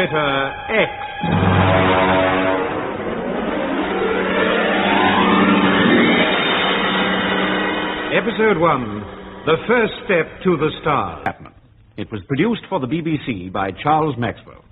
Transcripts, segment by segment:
Orbiter X. Episode 1, The First Step to the Star. Chapman. It was produced for the BBC by Charles Maxwell.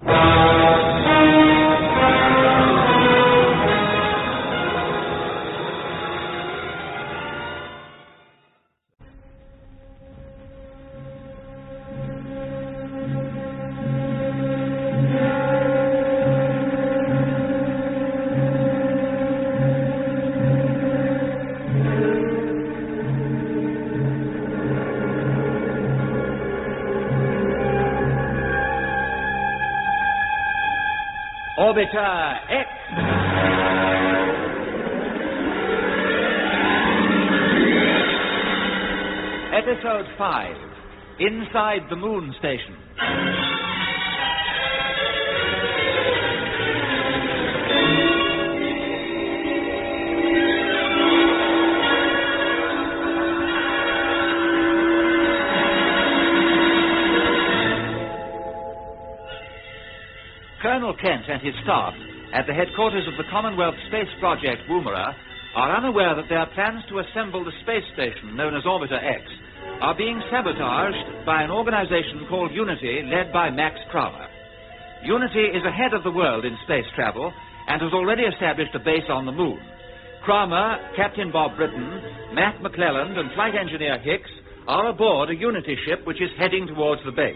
Orbiter X. Episode 5. Inside the Moon Station. Colonel Kent and his staff at the headquarters of the Commonwealth Space Project, Woomera, are unaware that their plans to assemble the space station known as Orbiter X are being sabotaged by an organization called Unity, led by Max Kramer. Unity is ahead of the world in space travel and has already established a base on the moon. Kramer, Captain Bob Britton, Matt McClelland and flight engineer Hicks are aboard a Unity ship which is heading towards the base.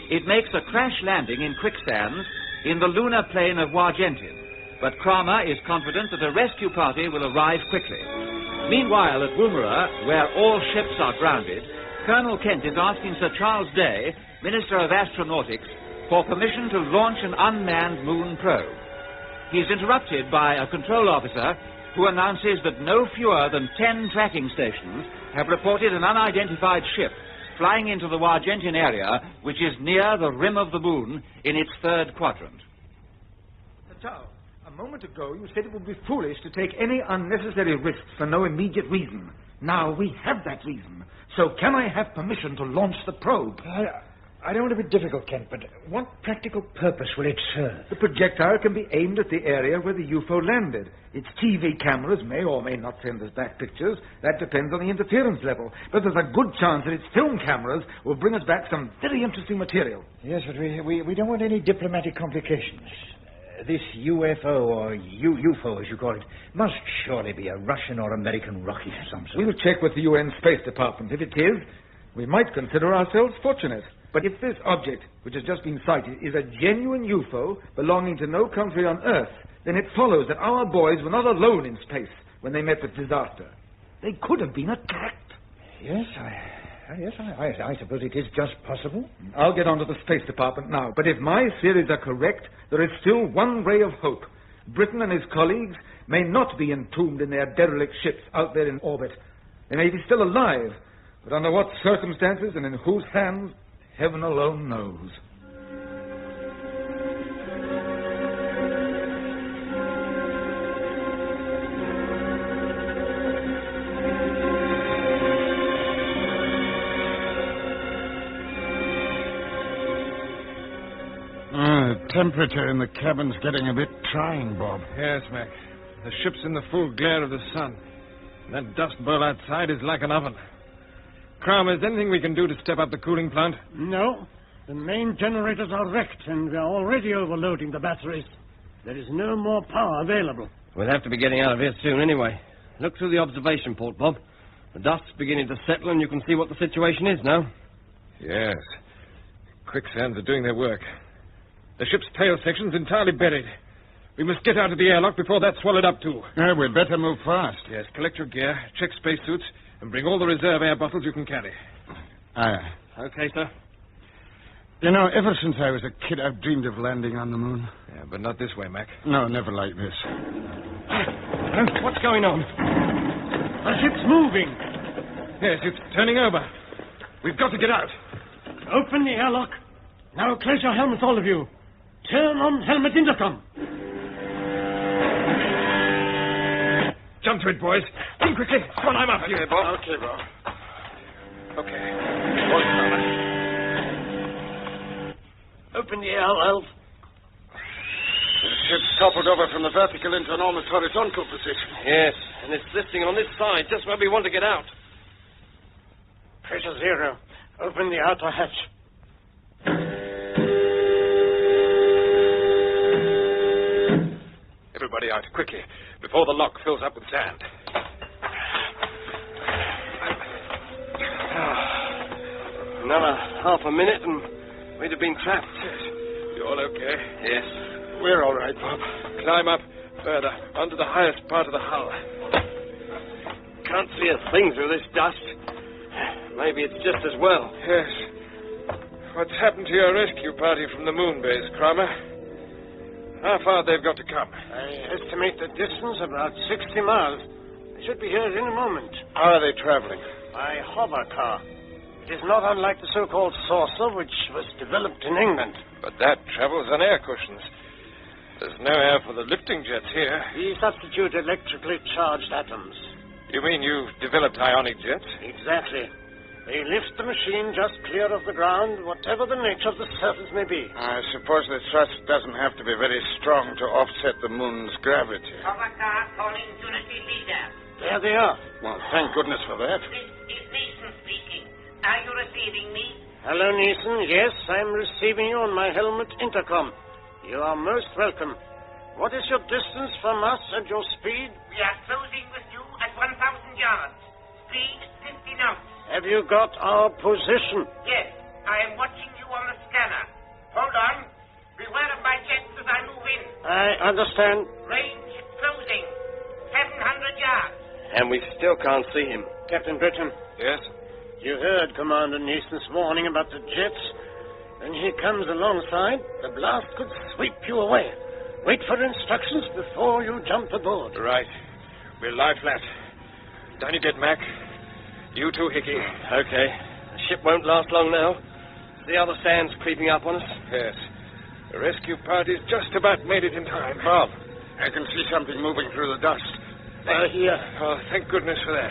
It makes a crash landing in quicksands in the lunar plain of Wargentin, but Kramer is confident that a rescue party will arrive quickly. Meanwhile, at Woomera, where all ships are grounded, Colonel Kent is asking Sir Charles Day, Minister of Astronautics, for permission to launch an unmanned moon probe. He's interrupted by a control officer who announces that no fewer than 10 tracking stations have reported an unidentified ship flying into the Wargentin area, which is near the rim of the moon in its third quadrant. Charles, a moment ago you said it would be foolish to take any unnecessary risks for no immediate reason. Now we have that reason. So can I have permission to launch the probe? I don't want to be difficult, Kent, but what practical purpose will it serve? The projectile can be aimed at the area where the UFO landed. Its TV cameras may or may not send us back pictures. That depends on the interference level. But there's a good chance that its film cameras will bring us back some very interesting material. Yes, but we don't want any diplomatic complications. This UFO, or UFO as you call it, must surely be a Russian or American rocket of some sort. We will check with the UN Space Department. If it is, we might consider ourselves fortunate. But if this object, which has just been sighted, is a genuine UFO belonging to no country on Earth, then it follows that our boys were not alone in space when they met with disaster. They could have been attacked. Yes, I suppose it is just possible. I'll get on to the Space Department now. But if my theories are correct, there is still one ray of hope. Britain and his colleagues may not be entombed in their derelict ships out there in orbit. They may be still alive, but under what circumstances and in whose hands, heaven alone knows. The temperature in the cabin's getting a bit trying, Bob. Yes, Mac. The ship's in the full glare of the sun. That dust bowl outside is like an oven. Kramer, is there anything we can do to step up the cooling plant? No. The main generators are wrecked, and we're already overloading the batteries. There is no more power available. We'll have to be getting out of here soon anyway. Look through the observation port, Bob. The dust's beginning to settle, and you can see what the situation is now. Yes. Quicksands are doing their work. The ship's tail section's entirely buried. We must get out of the airlock before that's swallowed up, too. We'd better move fast. Yes, collect your gear, check spacesuits, and bring all the reserve air bottles you can carry. Aye. Okay, sir. You know, ever since I was a kid, I've dreamed of landing on the moon. Yeah, but not this way, Mac. No, never like this. What's going on? The ship's moving. Yes, it's turning over. We've got to get out. Open the airlock. Now close your helmets, all of you. Turn on helmet intercom. Jump to it, boys. In quickly. Come on, I'm after you. Bob. Okay, Bob. Okay. Open the air valve. The ship's toppled over from the vertical into an almost horizontal position. Yes, and it's listing on this side, just where we want to get out. Pressure 0. Open the outer hatch. Everybody out, quickly, before the lock fills up with sand. Another half a minute and we'd have been trapped. You all okay? Yes. We're all right, Bob. Climb up further, onto the highest part of the hull. Can't see a thing through this dust. Maybe it's just as well. Yes. What's happened to your rescue party from the moon base, Cromer? How far they've got to come? I estimate the distance about 60 miles. They should be here in a moment. How are they traveling? By hover car. It is not unlike the so-called saucer, which was developed in England. But that travels on air cushions. There's no air for the lifting jets here. We substitute electrically charged atoms. You mean you've developed ionic jets? Exactly. They lift the machine just clear of the ground, whatever the nature of the surface may be. I suppose the thrust doesn't have to be very strong to offset the moon's gravity. Hover car calling Unity Leader. There they are. Well, thank goodness for that. This is Neeson speaking. Are you receiving me? Hello, Neeson. Yes, I'm receiving you on my helmet intercom. You are most welcome. What is your distance from us and your speed? We are closing with you at 1,000 yards. Speed 50 knots. Have you got our position? Yes, I am watching you on the scanner. Hold on. Beware of my jets as I move in. I understand. Range closing. 700 yards. And we still can't see him. Captain Britton, Yes? you heard Commander Neeson's warning about the jets. When he comes alongside, the blast could sweep you away. Wait for instructions before you jump aboard. Right. We'll lie flat. Down you get, Mac. You too, Hickey. Okay. The ship won't last long now. See how the sand's creeping up on us? Yes. The rescue party's just about made it in time. Bob, I can see something moving through the dust. Here. Oh, thank goodness for that.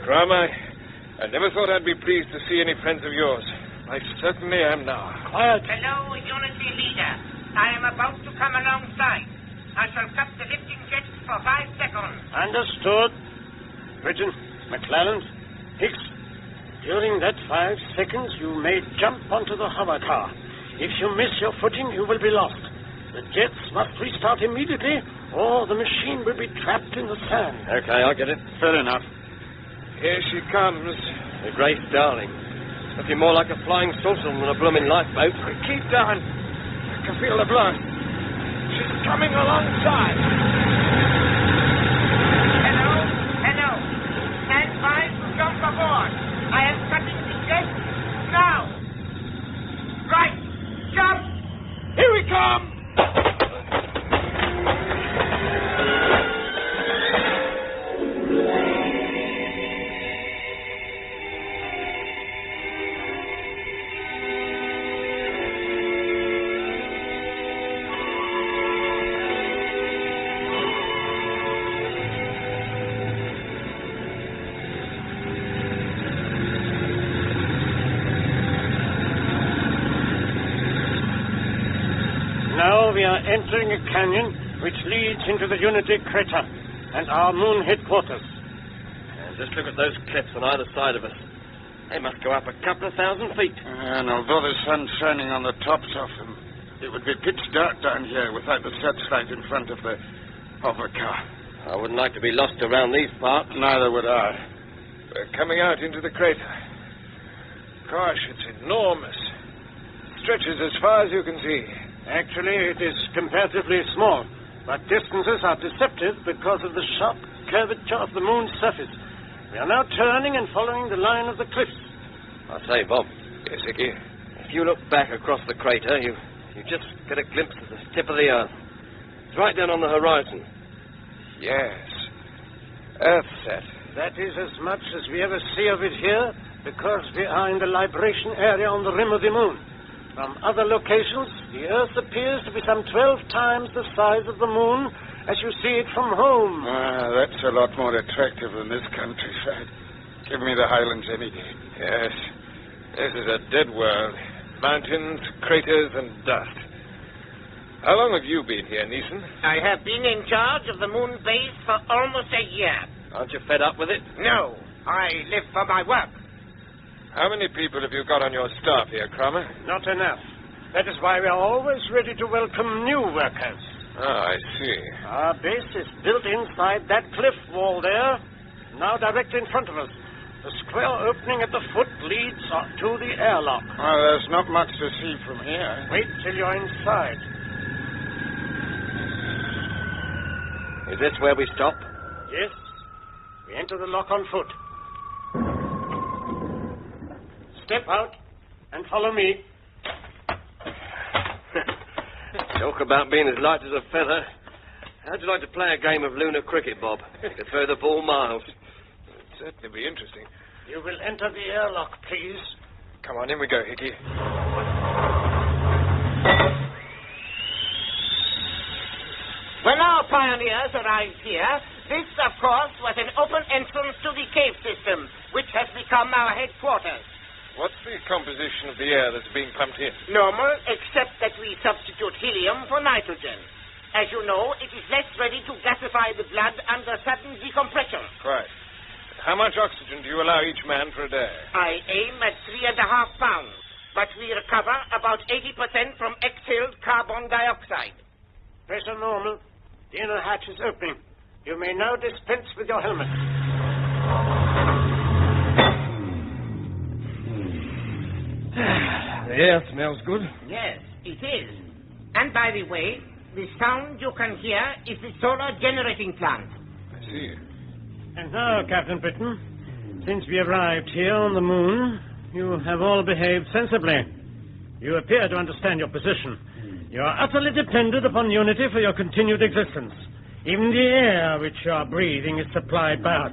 Crom, I never thought I'd be pleased to see any friends of yours. I certainly am now. Quiet. Hello, Unity Leader. I am about to come alongside. I shall cut the lifting jets for 5 seconds. Understood. Britton, McClellan, Hicks, during that 5 seconds, you may jump onto the hover car. If you miss your footing, you will be lost. The jets must restart immediately, or the machine will be trapped in the sand. Okay, I get it. Fair enough. Here she comes. The Grace Darling. Looking more like a flying saucer than a blooming lifeboat. Keep down. I can feel the blast. She's coming alongside. Hello. Stand by to jump aboard. I am cutting the jets now. Right. Jump. Here we come. Now we are entering a canyon which leads into the Unity crater and our moon headquarters. And just look at those cliffs on either side of us. They must go up a couple of 1,000 feet. And although the sun's shining on the tops of them, it would be pitch dark down here without the searchlight in front of the hover car. I wouldn't like to be lost around these parts. Neither would I. We're coming out into the crater. Gosh, it's enormous. Stretches as far as you can see. Actually, it is comparatively small, but distances are deceptive because of the sharp curvature of the moon's surface. We are now turning and following the line of the cliffs. I say, Bob, Yes, Hickey. if you look back across the crater, you just get a glimpse of the tip of the Earth. It's right down on the horizon. Yes. Earthset. That is as much as we ever see of it here, because we are in the libration area on the rim of the moon. From other locations, the Earth appears to be some 12 times the size of the moon as you see it from home. That's a lot more attractive than this countryside. Give me the highlands any day. Yes. This is a dead world. Mountains, craters, and dust. How long have you been here, Neeson? I have been in charge of the moon base for almost a year. Aren't you fed up with it? No, I live for my work. How many people have you got on your staff here, Kramer? Not enough. That is why we are always ready to welcome new workers. Ah, I see. Our base is built inside that cliff wall there, now directly in front of us. The square opening at the foot leads to the airlock. Well, there's not much to see from here. Wait till you're inside. Is this where we stop? Yes. We enter the lock on foot. Step out and follow me. Talk about being as light as a feather. How'd you like to play a game of lunar cricket, Bob? You could throw the ball miles. It'd certainly be interesting. You will enter the airlock, please. Come on, in we go, Hickey. When our pioneers arrived here, this, of course, was an open entrance to the cave system, which has become our headquarters. What's the composition of the air that's being pumped in? Normal, except that we substitute helium for nitrogen. As you know, it is less ready to gasify the blood under sudden decompression. Right. How much oxygen do you allow each man for a day? I aim at 3.5 pounds, but we recover about 80% from exhaled carbon dioxide. Pressure normal. The inner hatch is opening. You may now dispense with your helmet. The air smells good. Yes, it is. And by the way, the sound you can hear is the solar generating plant. I see. And now, Captain Britton, since we arrived here on the moon, you have all behaved sensibly. You appear to understand your position. You are utterly dependent upon unity for your continued existence. Even the air which you are breathing is supplied by us.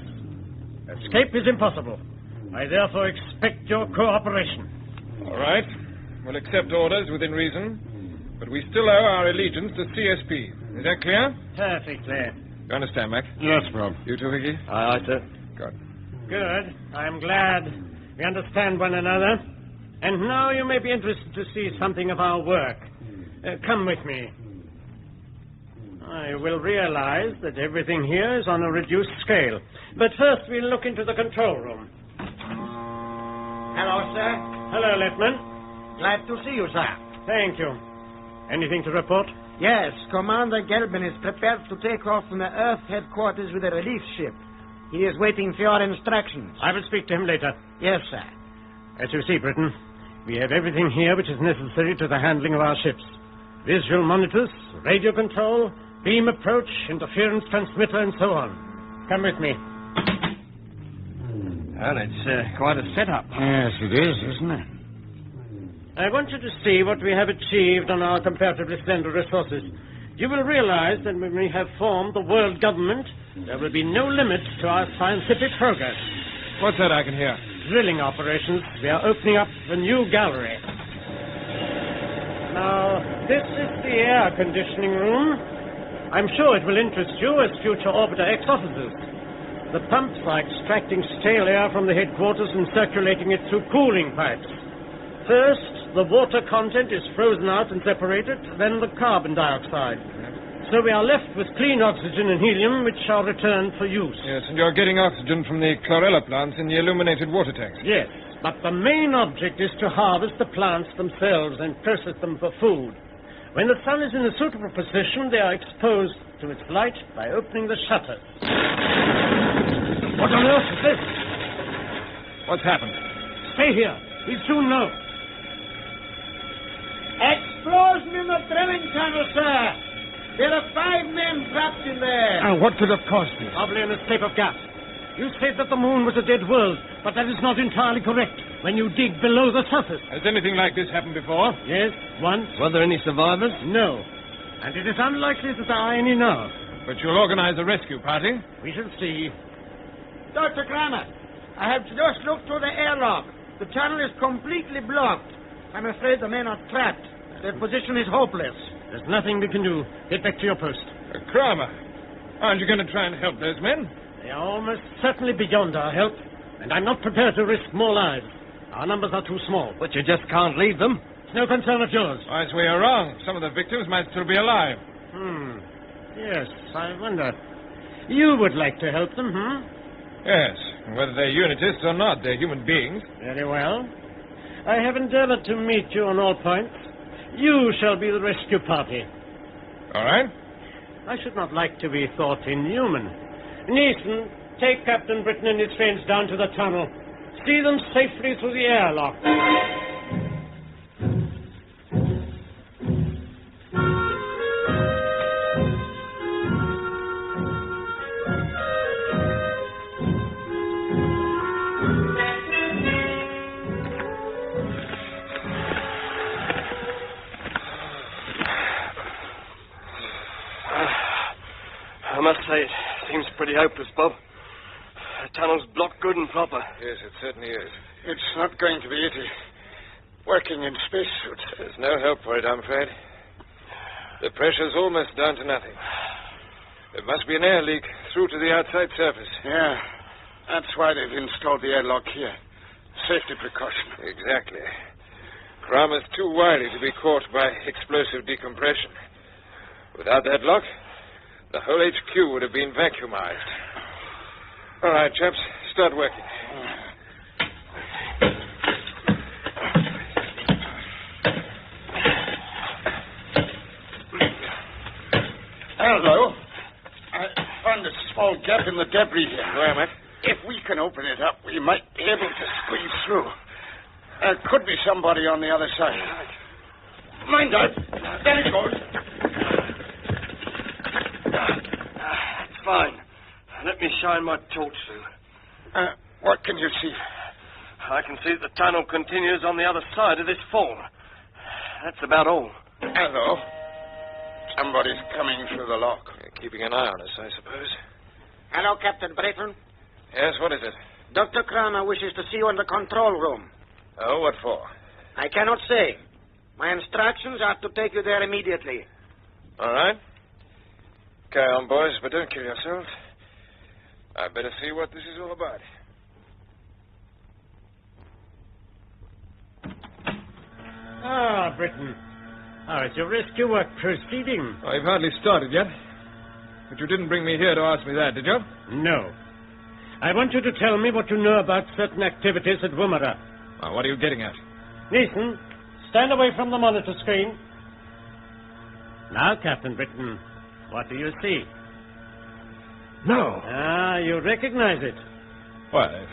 Escape is impossible. I therefore expect your cooperation. All right. We'll accept orders within reason, but we still owe our allegiance to CSP. Is that clear? Perfectly. You understand, Mac? Yes, Bob. You too, Hickey? Aye, sir. Good. Good. I'm glad we understand one another. And now you may be interested to see something of our work. Come with me. I will realize that everything here is on a reduced scale. But first we'll look into the control room. Hello, sir. Hello, Lieutenant. Glad to see you, sir. Thank you. Anything to report? Yes, Commander Gelben is prepared to take off from the Earth headquarters with a relief ship. He is waiting for your instructions. I will speak to him later. Yes, sir. As you see, Britain, we have everything here which is necessary to the handling of our ships. Visual monitors, radio control, beam approach, interference transmitter, and so on. Come with me. Well, it's quite a setup. Yes, it is, isn't it? I want you to see what we have achieved on our comparatively slender resources. You will realize that when we have formed the world government, there will be no limit to our scientific progress. What's that I can hear? Drilling operations. We are opening up a new gallery. Now, this is the air conditioning room. I'm sure it will interest you as future Orbiter X officers. The pumps are extracting stale air from the headquarters and circulating it through cooling pipes. First, the water content is frozen out and separated, then the carbon dioxide. So we are left with clean oxygen and helium, which are returned for use. Yes, and you're getting oxygen from the chlorella plants in the illuminated water tanks. Yes, but the main object is to harvest the plants themselves and process them for food. When the sun is in a suitable position, they are exposed to its light by opening the shutters. What on earth is this? What's happened? Stay here. We'll soon know. Explosion in the drilling tunnel, sir. There are 5 men trapped in there. Oh, what could have caused this? Probably an escape of gas. You said that the moon was a dead world, but that is not entirely correct. When you dig below the surface. Has anything like this happened before? Yes, once. Were there any survivors? No. And it is unlikely that there are any now. But you'll organize a rescue party? We shall see. Dr. Kramer, I have just looked through the airlock. The tunnel is completely blocked. I'm afraid the men are trapped. Their position is hopeless. There's nothing we can do. Get back to your post. Kramer, aren't you going to try and help those men? They are almost certainly beyond our help, and I'm not prepared to risk more lives. Our numbers are too small. But you just can't leave them. It's no concern of yours. Why, so we are wrong. Some of the victims might still be alive. Yes, I wonder. You would like to help them, Yes, and whether they're unitists or not, they're human beings. Very well. I have endeavored to meet you on all points. You shall be the rescue party. All right. I should not like to be thought inhuman. Neeson, take Captain Britton and his friends down to the tunnel. See them safely through the airlock. I must say, it seems pretty hopeless, Bob. The tunnel's blocked good and proper. Yes, it certainly is. It's not going to be easy. Working in spacesuits. There's no help for it, I'm afraid. The pressure's almost down to nothing. There must be an air leak through to the outside surface. Yeah, that's why they've installed the airlock here. Safety precaution. Exactly. Kramer's too wily to be caught by explosive decompression. Without that lock, the whole HQ would have been vacuumized. All right, chaps, start working. Hello. I found a small gap in the debris here. Where, Matt? If we can open it up, we might be able to squeeze through. There could be somebody on the other side. Mind that. There it goes. It's fine. Let me shine my torch through. What can you see? I can see that the tunnel continues on the other side of this fall. That's about all. Hello. Somebody's coming through the lock. Keeping an eye on us, I suppose. Hello, Captain Britton. Yes, what is it? Dr. Kramer wishes to see you in the control room. Oh, what for? I cannot say. My instructions are to take you there immediately. All right. Carry on, boys, but don't kill yourselves. I'd better see what this is all about. Ah, Britton. How is your rescue work proceeding? Oh, you've hardly started yet. But you didn't bring me here to ask me that, did you? No. I want you to tell me what you know about certain activities at Woomera. Oh, what are you getting at? Neeson, stand away from the monitor screen. Now, Captain Britton, what do you see? No. Ah, you recognize it. Why,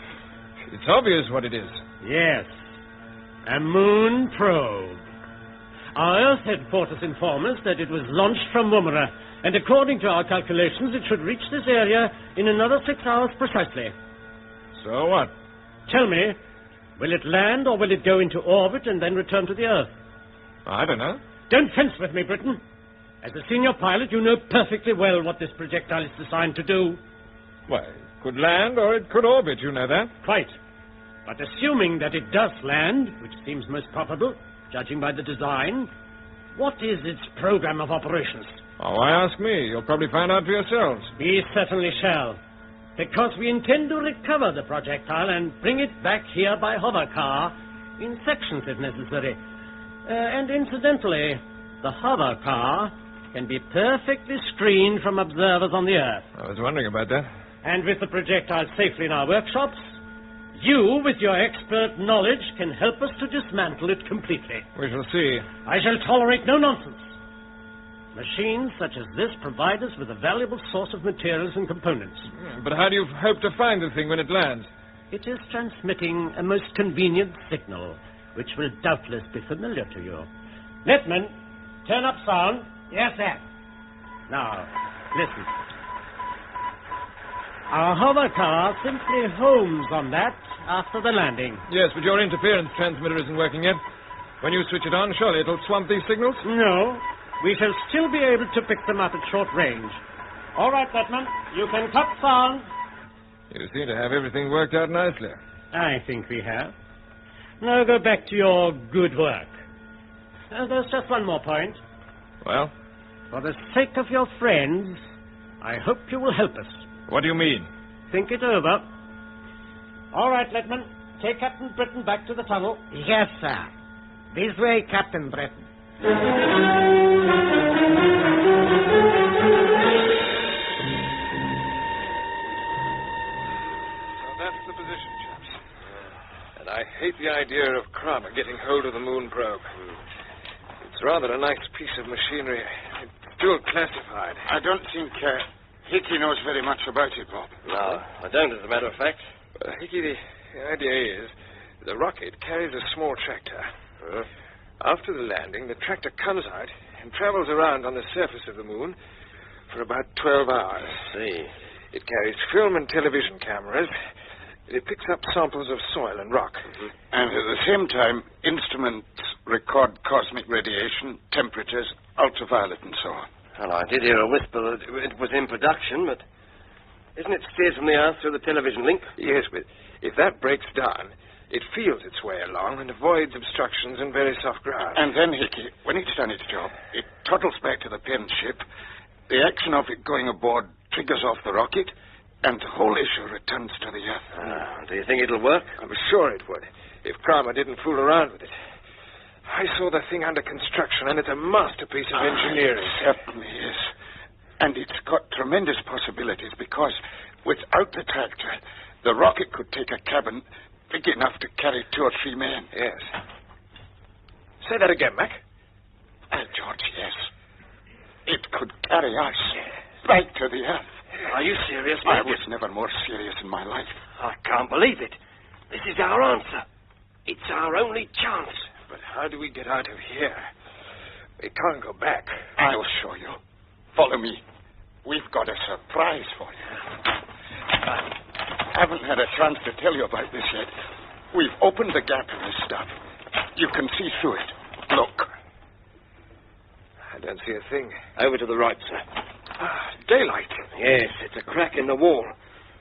it's obvious what it is. Yes. A moon probe. Our Earth headquarters inform us that it was launched from Woomera, and according to our calculations, it should reach this area in another 6 hours precisely. So what? Tell me, will it land or will it go into orbit and then return to the Earth? I don't know. Don't fence with me, Britton. As a senior pilot, you know perfectly well what this projectile is designed to do. Well, it could land or it could orbit, you know that. Quite. But assuming that it does land, which seems most probable, judging by the design, what is its program of operations? Oh, why ask me? You'll probably find out for yourselves. We certainly shall. Because we intend to recover the projectile and bring it back here by hover car, in sections if necessary. And incidentally, the hover car can be perfectly screened from observers on the Earth. I was wondering about that. And with the projectile safely in our workshops, you, with your expert knowledge, can help us to dismantle it completely. We shall see. I shall tolerate no nonsense. Machines such as this provide us with a valuable source of materials and components. But how do you hope to find the thing when it lands? It is transmitting a most convenient signal, which will doubtless be familiar to you. Netman, turn up sound. Yes, sir. Now, listen. Our hover car simply homes on that after the landing. Yes, but your interference transmitter isn't working yet. When you switch it on, surely it'll swamp these signals? No. We shall still be able to pick them up at short range. All right, Chapman, you can cut sound. You seem to have everything worked out nicely. I think we have. Now go back to your good work. There's just one more point. Well? For the sake of your friends, I hope you will help us. What do you mean? Think it over. All right, Letman. Take Captain Britton back to the tunnel. Yes, sir. This way, Captain Breton. That's the position, chaps. And I hate the idea of Kramer getting hold of the moon probe. It's rather a nice piece of machinery. It's still classified. I don't think Hickey knows very much about it, Bob. No, I don't, as a matter of fact. Hickey, the idea is the rocket carries a small tractor. After the landing, the tractor comes out and travels around on the surface of the moon for about 12 hours. I see. It carries film and television cameras. It picks up samples of soil and rock. And at the same time, instruments record cosmic radiation, temperatures, ultraviolet, and so on. Well, I did hear a whisper that it was in production, but isn't it steered from the Earth through the television link? Yes, but if that breaks down, it feels its way along and avoids obstructions and very soft ground. And then, Hickey, when it's done its job, it toddles back to the parent ship. The action of it going aboard triggers off the rocket, and the whole issue returns to the Earth. Do you think it'll work? I'm sure it would, if Kramer didn't fool around with it. I saw the thing under construction, and it's a masterpiece of engineering. It certainly is. And it's got tremendous possibilities, because without the tractor, the rocket could take a cabin big enough to carry 2 or 3 men. Yes. Say that again, Mac. George, yes. It could carry us back to the Earth. Are you serious, I Mac? was never more serious in my life. I can't believe it. This is our answer. It's our only chance. But how do we get out of here? We can't go back. I'll show you. Follow me. We've got a surprise for you. I haven't had a chance to tell you about this yet. We've opened the gap in this stuff. You can see through it. Look. I don't see a thing. Over to the right, sir. Daylight. Yes, it's a crack in the wall.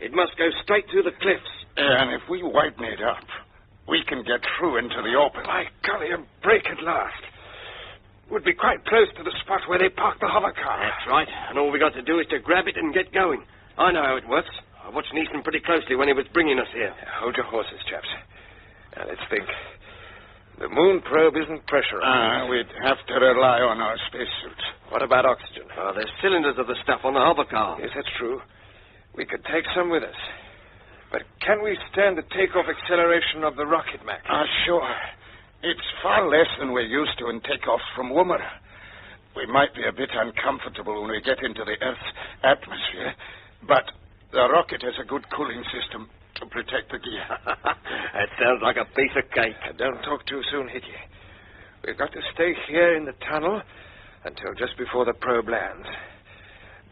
It must go straight through the cliffs. And if we widen it up, we can get through into the open. By golly, a break at last. Would be quite close to the spot where they parked the hover car. That's right. And all we got to do is to grab it and get going. I know how it works. I watched Neeson pretty closely when he was bringing us here. Hold your horses, chaps. Now, let's think. The moon probe isn't pressurized. We'd have to rely on our spacesuits. What about oxygen? There's cylinders of the stuff on the hover car. Yes, that's true. We could take some with us. But can we stand the takeoff acceleration of the rocket, Mac? Sure. It's far less than we're used to in takeoffs from Woomera. We might be a bit uncomfortable when we get into the Earth's atmosphere, but the rocket has a good cooling system to protect the gear. That sounds like a piece of cake. Don't talk too soon, Hickey. We've got to stay here in the tunnel until just before the probe lands.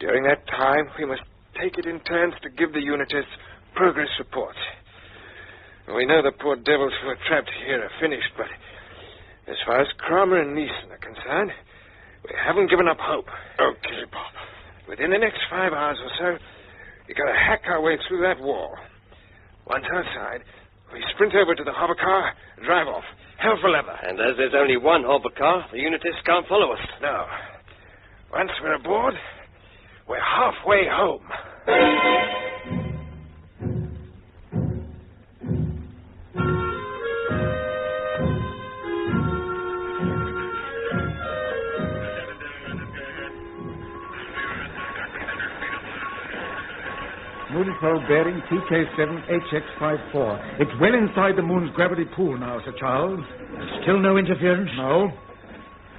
During that time, we must take it in turns to give the unitists progress reports. We know the poor devils who are trapped here are finished, but as far as Kramer and Neeson are concerned, we haven't given up hope. Okay, Bob. Within the next 5 hours or so, we've got to hack our way through that wall. Once outside, we sprint over to the hover car and drive off, hell for leather. And as there's only one hover car, the unitists can't follow us. No. Once we're aboard, we're halfway home. Moon probe bearing TK7HX54. It's well inside the moon's gravity pool now, Sir Charles. Still no interference? No.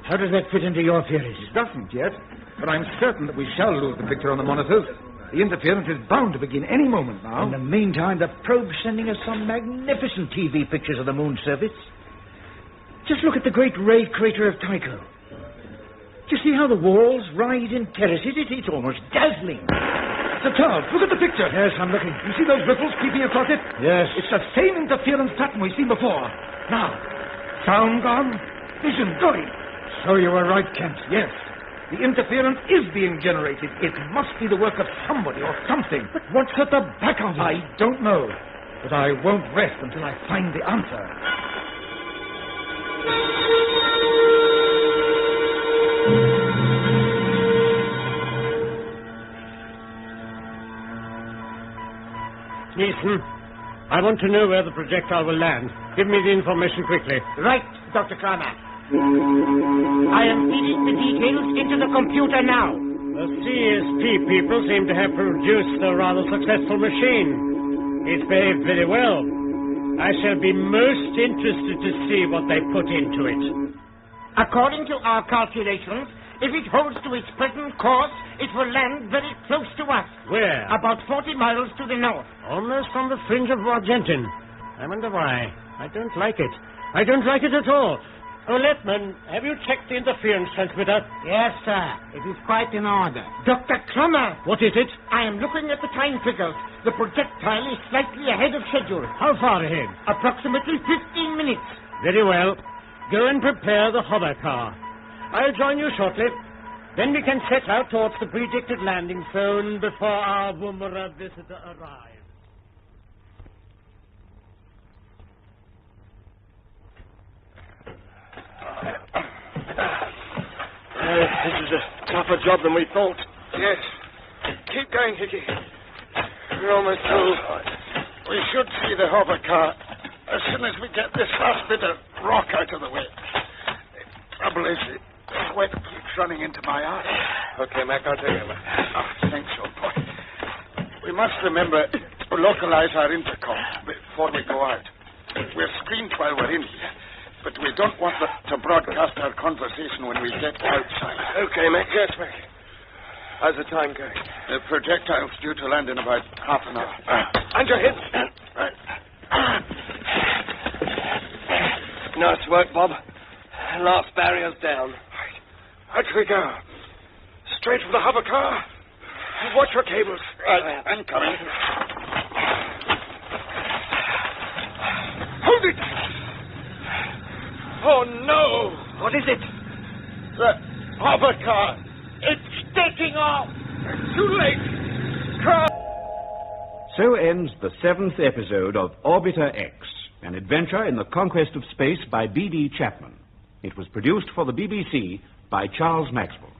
How does that fit into your theories? It doesn't yet, but I'm certain that we shall lose the picture on the monitors. The interference is bound to begin any moment now. In the meantime, the probe's sending us some magnificent TV pictures of the moon's surface. Just look at the great ray crater of Tycho. Do you see how the walls rise in terraces? It's almost dazzling. Sir Charles, look at the picture. Yes, I'm looking. You see those ripples creeping across it? Yes. It's the same interference pattern we've seen before. Now, sound gone, vision going. So you were right, Kent. Yes. The interference is being generated. It must be the work of somebody or something. But what's at the back of it? I don't know. But I won't rest until I find the answer. Neeson, I want to know where the projectile will land. Give me the information quickly. Right Dr. Kramer. I am feeding the details into the computer now. The CSP people seem to have produced a rather successful machine. It's behaved very well. I shall be most interested to see what they put into it. According to our calculations, if it holds to its present course, it will land very close to us. Where? About 40 miles to the north. Almost on the fringe of Argentin. I wonder why. I don't like it. I don't like it at all. Oh, Letman, have you checked the interference transmitter? Yes, sir. It is quite in order. Dr. Kramer! What is it? I am looking at the time figures. The projectile is slightly ahead of schedule. How far ahead? Approximately 15 minutes. Very well. Go and prepare the hover car. I'll join you shortly. Then we can set out towards the predicted landing zone before our Woomera visitor arrives. This is a tougher job than we thought. Yes. Keep going, Hickey. We're almost through. We should see the hover car as soon as we get this last bit of rock out of the way. The trouble is, the sweat keeps running into my eyes. Okay, Mac, I'll take over. Oh, thanks, old boy. We must remember to localize our intercom before we go out. We're screened while we're in here, but we don't want to broadcast our conversation when we get outside. Okay, Mac. Yes, Mac. How's the time going? The projectile's due to land in about half an hour. On your hips. Nice work, Bob. Last barrier's down. Out we go. Straight for the hover car. Watch your cables. Right, I'm coming. Hold it! Oh, no! What is it? The hover car. It's taking off. Too late. Cross. So ends the 7th episode of Orbiter X, an adventure in the conquest of space by B.D. Chapman. It was produced for the BBC by Charles Maxwell.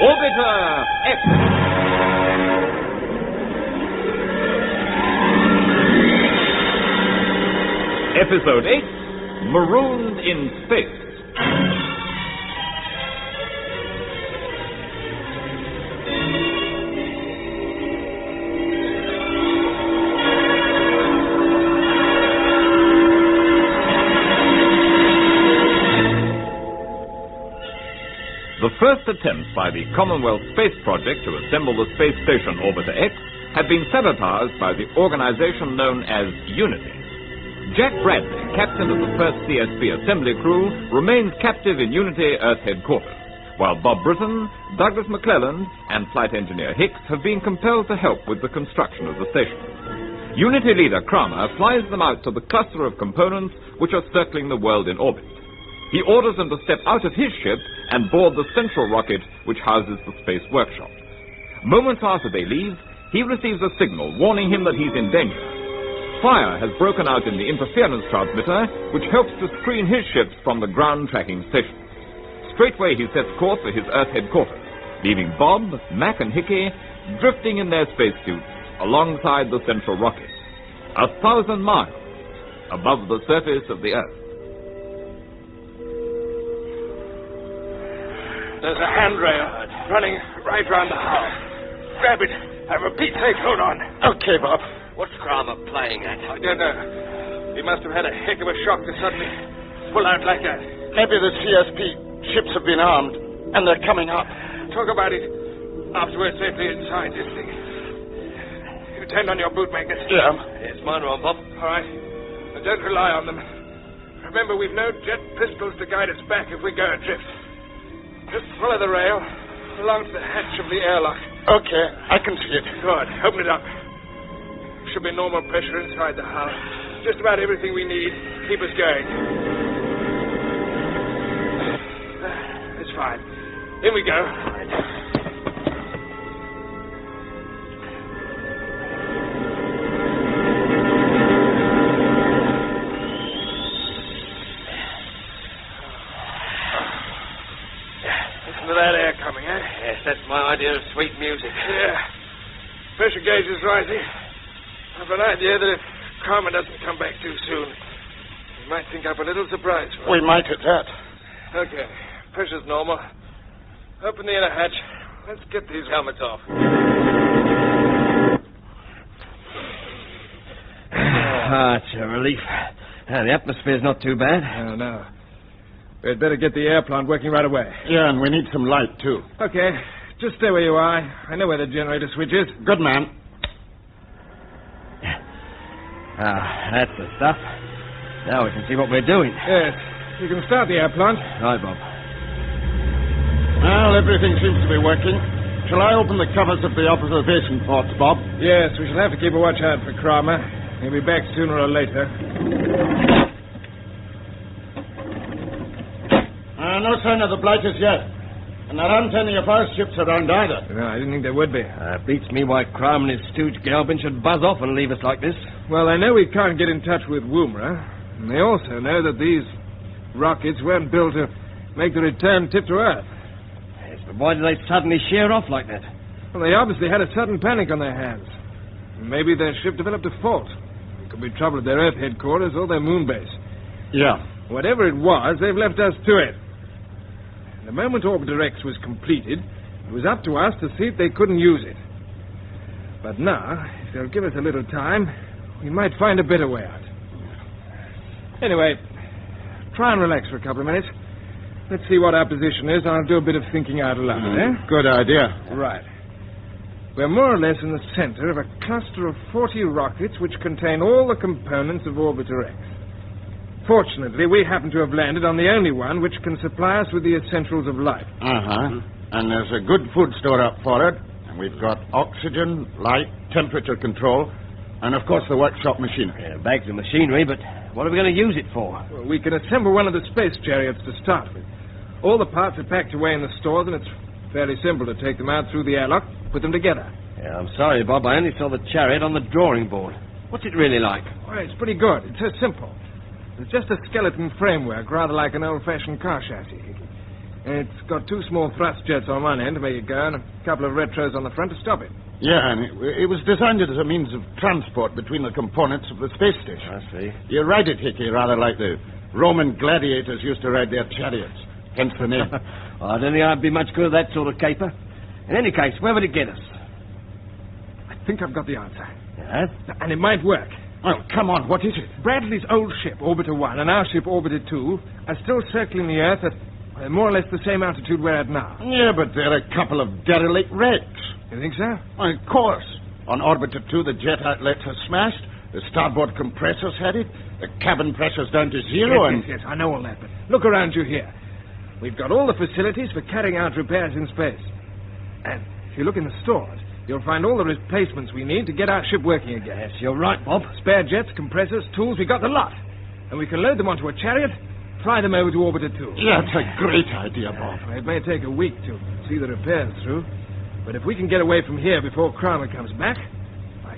Orbiter X. Episode 8, Marooned in Space. The first attempts by the Commonwealth Space Project to assemble the space station Orbiter X had been sabotaged by the organization known as Unity. Jack Bradley, captain of the first CSP assembly crew, remains captive in Unity Earth headquarters, while Bob Britton, Douglas McClelland, and flight engineer Hicks have been compelled to help with the construction of the station. Unity leader Kramer flies them out to the cluster of components which are circling the world in orbit. He orders them to step out of his ship and board the central rocket which houses the space workshop. Moments after they leave, he receives a signal warning him that he's in danger. Fire has broken out in the interference transmitter, which helps to screen his ships from the ground tracking station. Straightway he sets course for his Earth headquarters, leaving Bob, Mac, and Hickey drifting in their spacesuits alongside the central rocket, 1,000 miles above the surface of the Earth. There's a handrail running right round the house. Grab it. I repeat, take hold on. Okay, Bob. What's Kramer playing at? I don't know. He must have had a heck of a shock to suddenly pull out like that. Maybe the CSP ships have been armed, and they're coming up. Talk about it after we're safely inside this thing. You tend on your bootmakers. Yeah. Yes, mine are on, Bob. All right. But don't rely on them. Remember, we've no jet pistols to guide us back if we go adrift. Just follow the rail along to the hatch of the airlock. Okay, I can see it. Good. Open it up. Should be normal pressure inside the hull. Just about everything we need to keep us going. It's fine. In we go. Listen to that air coming, eh? Yes, that's my idea of sweet music. Yeah. Pressure gauge is rising. I've an idea that if Carmen doesn't come back too soon, we might think up a little surprise for us. We might at that. Okay. Pressure's normal. Open the inner hatch. Let's get these helmets off. It's a relief. The atmosphere's not too bad. Oh, no. We'd better get the air plant working right away. Yeah, and we need some light, too. Okay. Just stay where you are. I know where the generator switch is. Good man. That's the stuff. Now we can see what we're doing. Yes. You can start the air plant. Right, Bob. Well, everything seems to be working. Shall I open the covers of the observation ports, Bob? Yes, we shall have to keep a watch out for Kramer. He'll be back sooner or later. No sign of the blighters yet. And there aren't any of our ships around either. No, I didn't think there would be. Beats me why Kramer and his stooge Galvin should buzz off and leave us like this. Well, they know we can't get in touch with Woomera, and they also know that these rockets weren't built to make the return trip to Earth. Yes, but why did they suddenly sheer off like that? Well, they obviously had a sudden panic on their hands. Maybe their ship developed a fault. It could be trouble at their Earth headquarters or their moon base. Yeah. Whatever it was, they've left us to it. The moment Orbiter X was completed, it was up to us to see if they couldn't use it. But now, if they'll give us a little time, we might find a better way out. Anyway, try and relax for a couple of minutes. Let's see what our position is, and I'll do a bit of thinking out aloud, eh? Good idea. Right. We're more or less in the center of a cluster of 40 rockets which contain all the components of Orbiter X. Fortunately, we happen to have landed on the only one which can supply us with the essentials of life. Uh-huh. And there's a good food store up for it. And we've got oxygen, light, temperature control, and, of course, the workshop machinery. Yeah, bags of machinery, but what are we going to use it for? Well, we can assemble one of the space chariots to start with. All the parts are packed away in the stores, and it's fairly simple to take them out through the airlock, put them together. Yeah, I'm sorry, Bob. I only saw the chariot on the drawing board. What's it really like? Well, it's pretty good. It's so simple. It's just a skeleton framework, rather like an old-fashioned car chassis. And it's got two small thrust jets on one end to make it go, and a couple of retros on the front to stop it. Yeah, and it was designed as a means of transport between the components of the space station. I see. You ride it, Hickey, rather like the Roman gladiators used to ride their chariots. Hence the name. Well, I don't think I'd be much good at that sort of caper. In any case, where would it get us? I think I've got the answer. Yeah? And it might work. Well, come on, what is it? Bradley's old ship, Orbiter 1, and our ship, Orbiter 2, are still circling the Earth at more or less the same altitude we're at now. Yeah, but they're a couple of derelict wrecks. You think so? Well, of course. On Orbiter 2, the jet outlets are smashed, the starboard compressors had it, the cabin pressure's down to zero, Yes, I know all that, but look around you here. We've got all the facilities for carrying out repairs in space. And if you look in the stores, you'll find all the replacements we need to get our ship working again. Yes, you're right, Bob. Spare jets, compressors, tools, we got the lot. And we can load them onto a chariot, fly them over to Orbiter 2. Yeah, it's a great idea, Bob. It may take a week to see the repairs through, but if we can get away from here before Kramer comes back,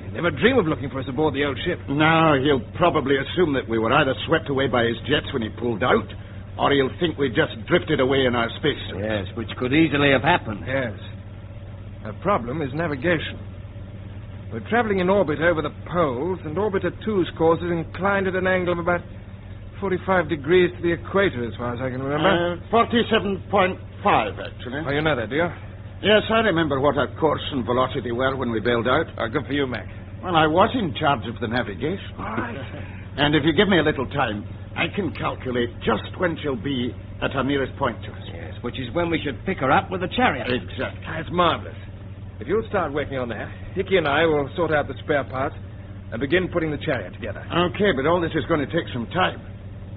He'd never dream of looking for us aboard the old ship. No, he'll probably assume that we were either swept away by his jets when he pulled out, or he'll think we just drifted away in our spacesuits. Yes, which could easily have happened. Yes. The problem is navigation. We're traveling in orbit over the poles, and Orbiter 2's course is inclined at an angle of about 45 degrees to the equator, as far as I can remember. 47.5, actually. Oh, you know that, do you? Yes, I remember what our course and velocity were when we bailed out. Oh, good for you, Mac. Well, I was in charge of the navigation. And if you give me a little time, I can calculate just when she'll be at her nearest point to us. Yes, which is when we should pick her up with the chariot. Exactly. That's marvelous. If you'll start working on that, Hickey and I will sort out the spare parts and begin putting the chariot together. Okay, but all this is going to take some time.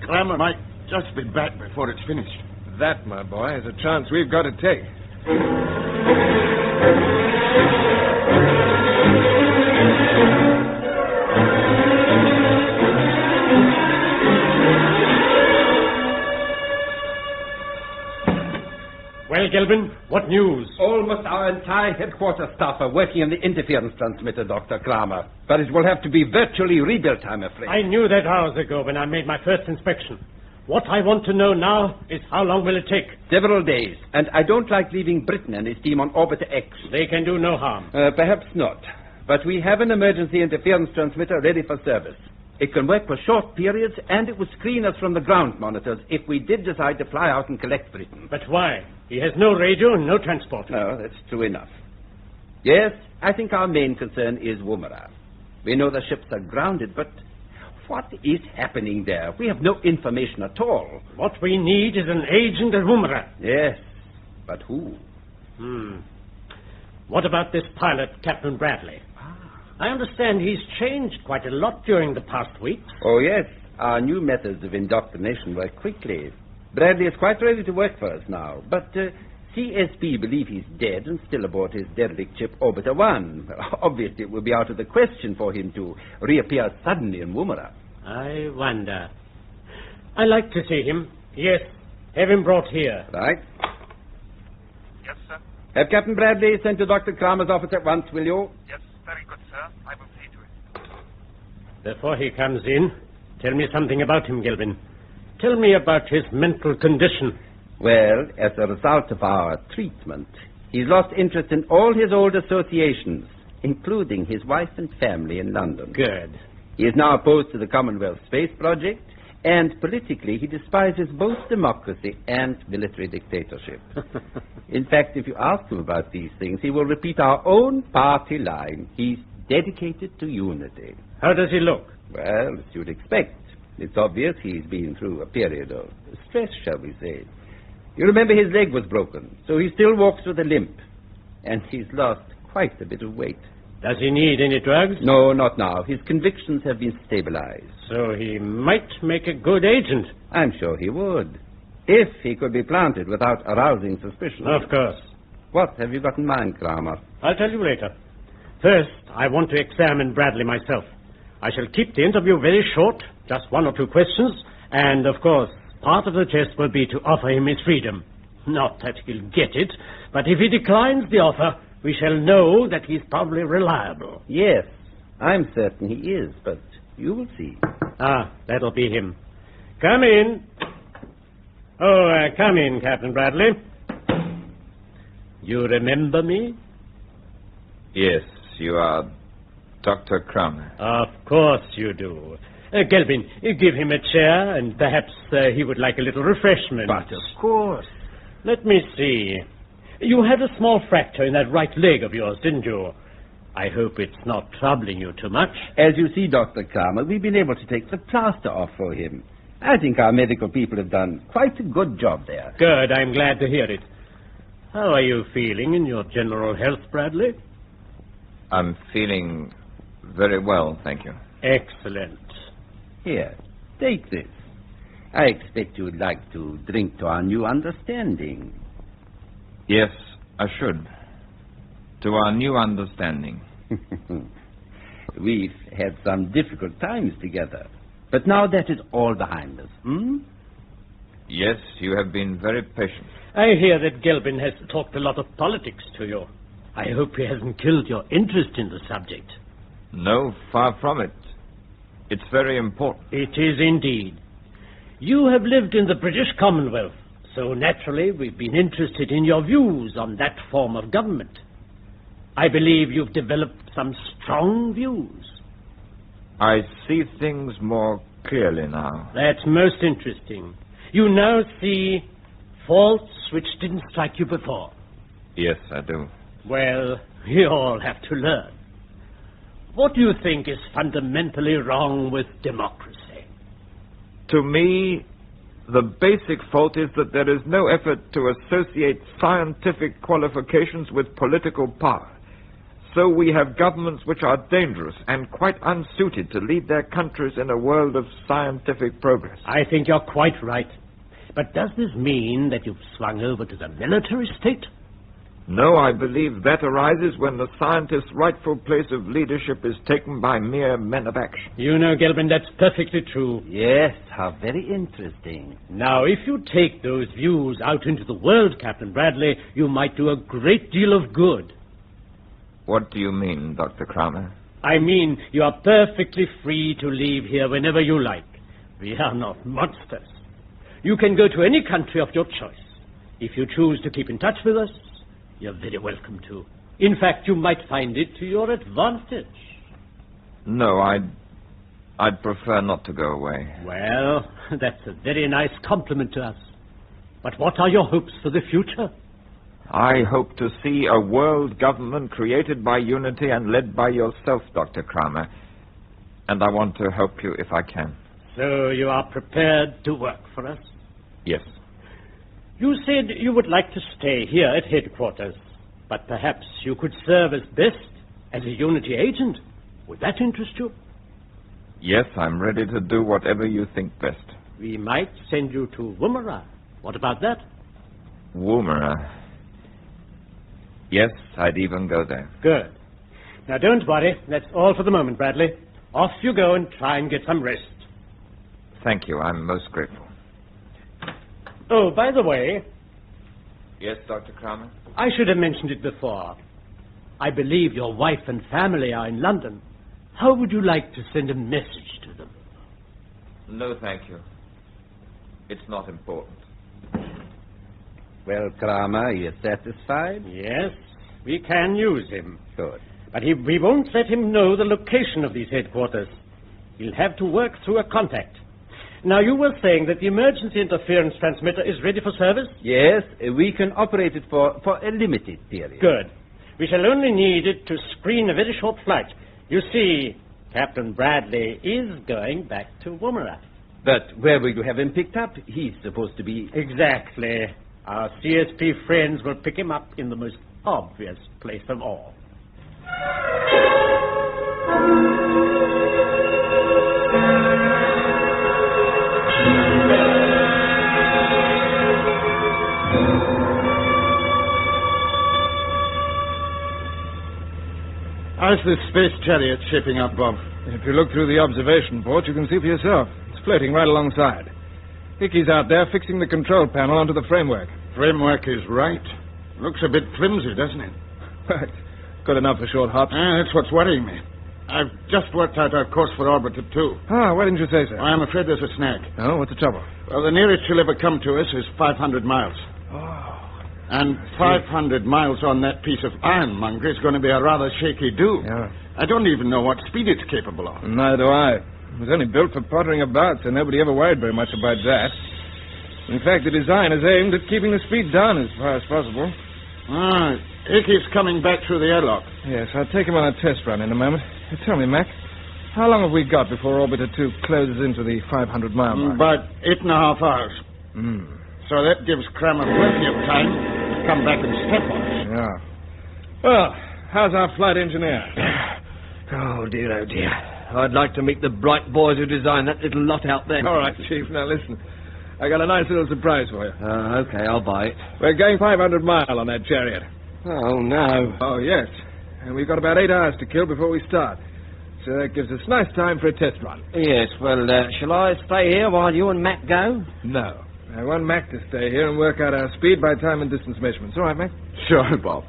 Kramer might just be back before it's finished. That, my boy, is a chance we've got to take. Well, Gelvin, what news? Almost our entire headquarters staff are working on the interference transmitter, Dr. Kramer. But it will have to be virtually rebuilt, I'm afraid. I knew that hours ago when I made my first inspection. What I want to know now is how long will it take? Several days. And I don't like leaving Britain and his team on Orbiter X. They can do no harm. Perhaps not. But we have an emergency interference transmitter ready for service. It can work for short periods, and it would screen us from the ground monitors if we did decide to fly out and collect Britain. But why? He has no radio and no transport. No, that's true enough. Yes, I think our main concern is Woomera. We know the ships are grounded, but what is happening there? We have no information at all. What we need is an agent at Woomera. Yes, but who? What about this pilot, Captain Bradley? I understand he's changed quite a lot during the past week. Oh, yes. Our new methods of indoctrination work quickly. Bradley is quite ready to work for us now, but CSP believe he's dead and still aboard his derelict ship Orbiter 1. Obviously, it will be out of the question for him to reappear suddenly in Woomera. I wonder. I like to see him. Yes, have him brought here. Right. Yes, sir. Have Captain Bradley sent to Dr. Kramer's office at once, will you? Yes, very good, sir. I will see to it. Before he comes in, tell me something about him, Gelvin. Tell me about his mental condition. Well, as a result of our treatment, he's lost interest in all his old associations, including his wife and family in London. Good. He is now opposed to the Commonwealth Space Project, and politically he despises both democracy and military dictatorship. In fact, if you ask him about these things, he will repeat our own party line. He's dedicated to unity. How does he look? Well, as you'd expect. It's obvious he's been through a period of stress, shall we say. You remember his leg was broken, so he still walks with a limp. And he's lost quite a bit of weight. Does he need any drugs? No, not now. His convictions have been stabilized. So he might make a good agent. I'm sure he would. If he could be planted without arousing suspicion. Of course. What have you got in mind, Kramer? I'll tell you later. First, I want to examine Bradley myself. I shall keep the interview very short, just 1 or 2 questions, and, of course, part of the test will be to offer him his freedom. Not that he'll get it, but if he declines the offer, we shall know that he's probably reliable. Yes, I'm certain he is, but you will see. Ah, that'll be him. Come in. Oh, come in, Captain Bradley. You remember me? Yes, you are Dr. Kramer. Of course you do. Gelvin, give him a chair, and perhaps he would like a little refreshment. But of course. Let me see. You had a small fracture in that right leg of yours, didn't you? I hope it's not troubling you too much. As you see, Dr. Kramer, we've been able to take the plaster off for him. I think our medical people have done quite a good job there. Good, I'm glad to hear it. How are you feeling in your general health, Bradley? I'm feeling very well, thank you. Excellent. Here, take this. I expect you'd like to drink to our new understanding. Yes, I should. To our new understanding. We've had some difficult times together, but now that is all behind us, Yes, you have been very patient. I hear that Gelvin has talked a lot of politics to you. I hope he hasn't killed your interest in the subject. No, far from it. It's very important. It is indeed. You have lived in the British Commonwealth, so naturally we've been interested in your views on that form of government. I believe you've developed some strong views. I see things more clearly now. That's most interesting. You now see faults which didn't strike you before. Yes, I do. Well, we all have to learn. What do you think is fundamentally wrong with democracy? To me, the basic fault is that there is no effort to associate scientific qualifications with political power. So we have governments which are dangerous and quite unsuited to lead their countries in a world of scientific progress. I think you're quite right. But does this mean that you've swung over to the military state? No, I believe that arises when the scientist's rightful place of leadership is taken by mere men of action. You know, Gelvin, that's perfectly true. Yes, how very interesting. Now, if you take those views out into the world, Captain Bradley, you might do a great deal of good. What do you mean, Dr. Kramer? I mean, you are perfectly free to leave here whenever you like. We are not monsters. You can go to any country of your choice. If you choose to keep in touch with us, you're very welcome to. In fact, you might find it to your advantage. No, I'd prefer not to go away. Well, that's a very nice compliment to us. But what are your hopes for the future? I hope to see a world government created by unity and led by yourself, Dr. Kramer. And I want to help you if I can. So you are prepared to work for us? Yes. You said you would like to stay here at headquarters, but perhaps you could serve as best as a unity agent. Would that interest you? Yes, I'm ready to do whatever you think best. We might send you to Woomera. What about that? Woomera. Yes, I'd even go there. Good. Now, don't worry. That's all for the moment, Bradley. Off you go and try and get some rest. Thank you. I'm most grateful. Oh, by the way... Yes, Dr. Kramer? I should have mentioned it before. I believe your wife and family are in London. How would you like to send a message to them? No, thank you. It's not important. Well, Kramer, are you satisfied? Yes, we can use him. Good. But we won't let him know the location of these headquarters. He'll have to work through a contact. Now, you were saying that the emergency interference transmitter is ready for service? Yes, we can operate it for a limited period. Good. We shall only need it to screen a very short flight. You see, Captain Bradley is going back to Woomera. But where will you have him picked up? He's supposed to be... Exactly. Our CSP friends will pick him up in the most obvious place of all. How's this space chariot shaping up, Bob? If you look through the observation port, you can see for yourself. It's floating right alongside. Hickey's out there fixing the control panel onto the framework. Framework is right. Looks a bit flimsy, doesn't it? But good enough for short hops. That's what's worrying me. I've just worked out our course for orbit at 2. Ah, why didn't you say so? I'm afraid there's a snag. Oh, what's the trouble? Well, the nearest she'll ever come to us is 500 miles. Oh. And 500 miles on that piece of ironmonger is going to be a rather shaky do. Yeah. I don't even know what speed it's capable of. Neither do I. It was only built for pottering about, so nobody ever worried very much about that. In fact, the design is aimed at keeping the speed down as far as possible. Ah, Hickey's coming back through the airlock. Yes, I'll take him on a test run in a moment. Tell me, Mac, how long have we got before Orbiter 2 closes into the 500-mile mark? About 8.5 hours. Hmm. So that gives Kramer plenty of time to come back and step on us. Yeah. Well, how's our flight engineer? Oh, dear, oh, dear. I'd like to meet the bright boys who designed that little lot out there. All right, Chief. Now, listen. I got a nice little surprise for you. Okay, I'll buy it. We're going 500 mile on that chariot. Oh, no. Oh, yes. And we've got about 8 hours to kill before we start. So that gives us nice time for a test run. Yes, well, shall I stay here while you and Mac go? No. I want Mac to stay here and work out our speed by time and distance measurements. All right, Mac? Sure, Bob.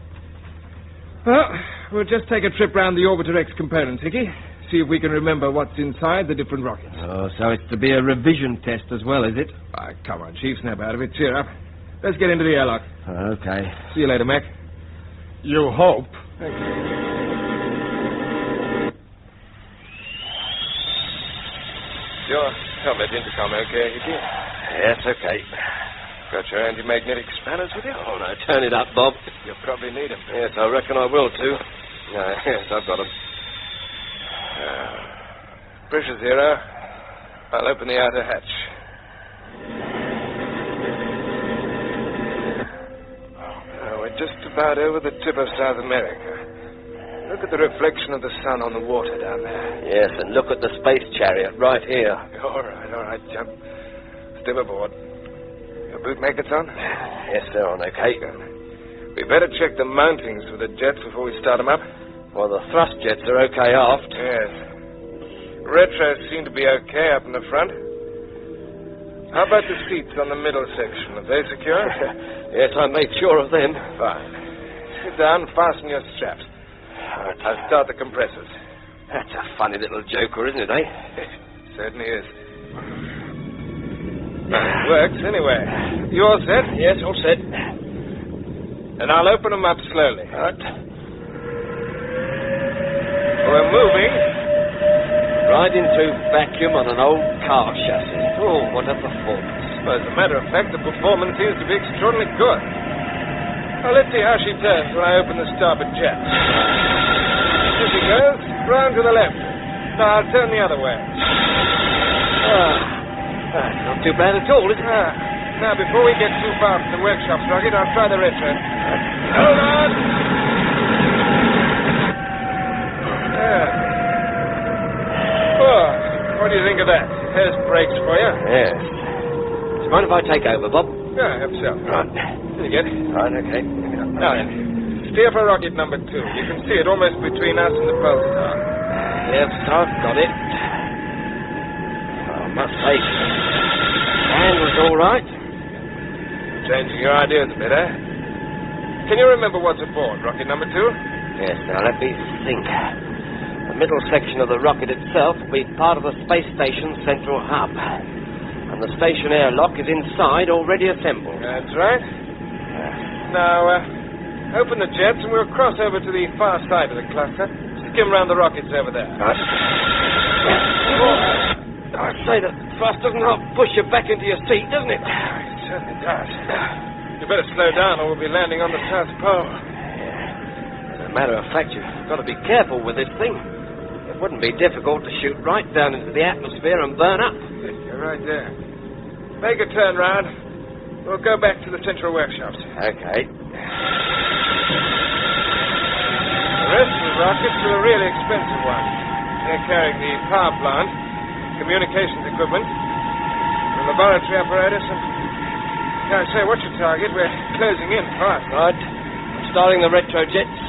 Well, we'll just take a trip round the Orbiter X components, Hickey. See if we can remember what's inside the different rockets. Oh, so it's to be a revision test as well, is it? Come on, Chief, snap out of it. Cheer up. Let's get into the airlock. Okay. See you later, Mac. You hope. Thank you. Your helmet intercom okay, Hickey? Yes, okay. Got your anti-magnetic spanners with you? Oh, no, turn it up, Bob. You'll probably need them. Yes, I reckon I will, too. Yes, I've got them. Pressure 0. I'll open the outer hatch. We're just about over the tip of South America. Look at the reflection of the sun on the water down there. Yes, and look at the space chariot right here. All right, Chum. Step aboard. Your boot magnets on? Yes, they're on, okay. We better check the mountings for the jets before we start them up. Well, the thrust jets are okay aft. Yes. Retros seem to be okay up in the front. How about the seats on the middle section? Are they secure? Yes, I made sure of them. Fine. Sit down and fasten your straps. I'll start the compressors. That's a funny little joker, isn't it, eh? Certainly is. It works anyway. You all set? Yes, all set. And I'll open them up slowly. Right. We're moving. Riding through vacuum on an old car chassis. Oh, what a performance. Well, as a matter of fact, the performance seems to be extraordinarily good. Well, let's see how she turns when I open the starboard jet. Here she goes, round to the left. Now I'll turn the other way. That's not too bad at all, is it? Now, before we get too far from the workshop's rocket, I'll try the retro. Hold on! Oh, what do you think of that? There's brakes for you. Yes. Do you mind if I take over, Bob? Yeah, I hope so. Right. Here you get. Right, okay. Now then, steer for rocket number 2. You can see it almost between us and the pole star. Yes, I've got it. I must say, hand was all right. Changing your ideas a bit, eh? Can you remember what's aboard rocket number 2? Yes, now let me think. The middle section of the rocket itself will be part of the space station's central hub. And the station airlock is inside, already assembled. That's right. Now, open the jets and we'll cross over to the far side of the cluster. Skim round the rockets over there. Right. I say that thrust doesn't help push you back into your seat, doesn't it? It certainly does. You better slow down or we'll be landing on the South Pole. As a matter of fact, you've got to be careful with this thing. It wouldn't be difficult to shoot right down into the atmosphere and burn up. You're right there. Make a turn round. We'll go back to the central workshops. Okay. The rest of the rockets are the really expensive ones. They're carrying the power plant, communications equipment, the laboratory apparatus, and... Now, say, what's your target? We're closing in fast. Right. I'm starting the retrojets.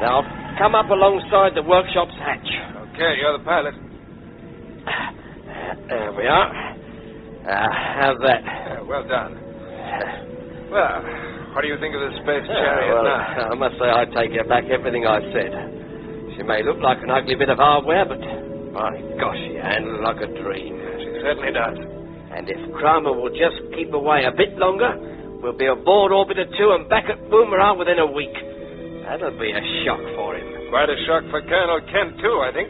Now, come up alongside the workshop's hatch. Okay, you're the pilot. There we are. How's that? Well done. Well, what do you think of the space chariot well, now? I must say I take back everything I said. She may look like an ugly bit of hardware, but my gosh, she handles like a dream. She certainly does. And if Kramer will just keep away a bit longer, we'll be aboard Orbiter 2 and back at Woomera within a week. That'll be a shock for him. Quite a shock for Colonel Kent, too, I think.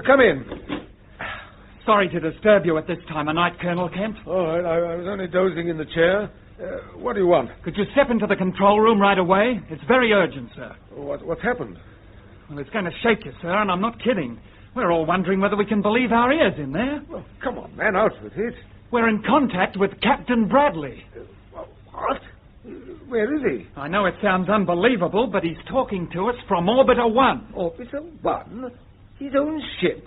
Come in. Sorry to disturb you at this time of night, Colonel Kent. All right, I was only dozing in the chair. What do you want? Could you step into the control room right away? It's very urgent, sir. What's happened? Well, it's going to shake you, sir, and I'm not kidding. We're all wondering whether we can believe our ears in there. Well, come on, man, out with it. We're in contact with Captain Bradley. What? Where is he? I know it sounds unbelievable, but he's talking to us from Orbiter 1. Orbiter 1? His own ship?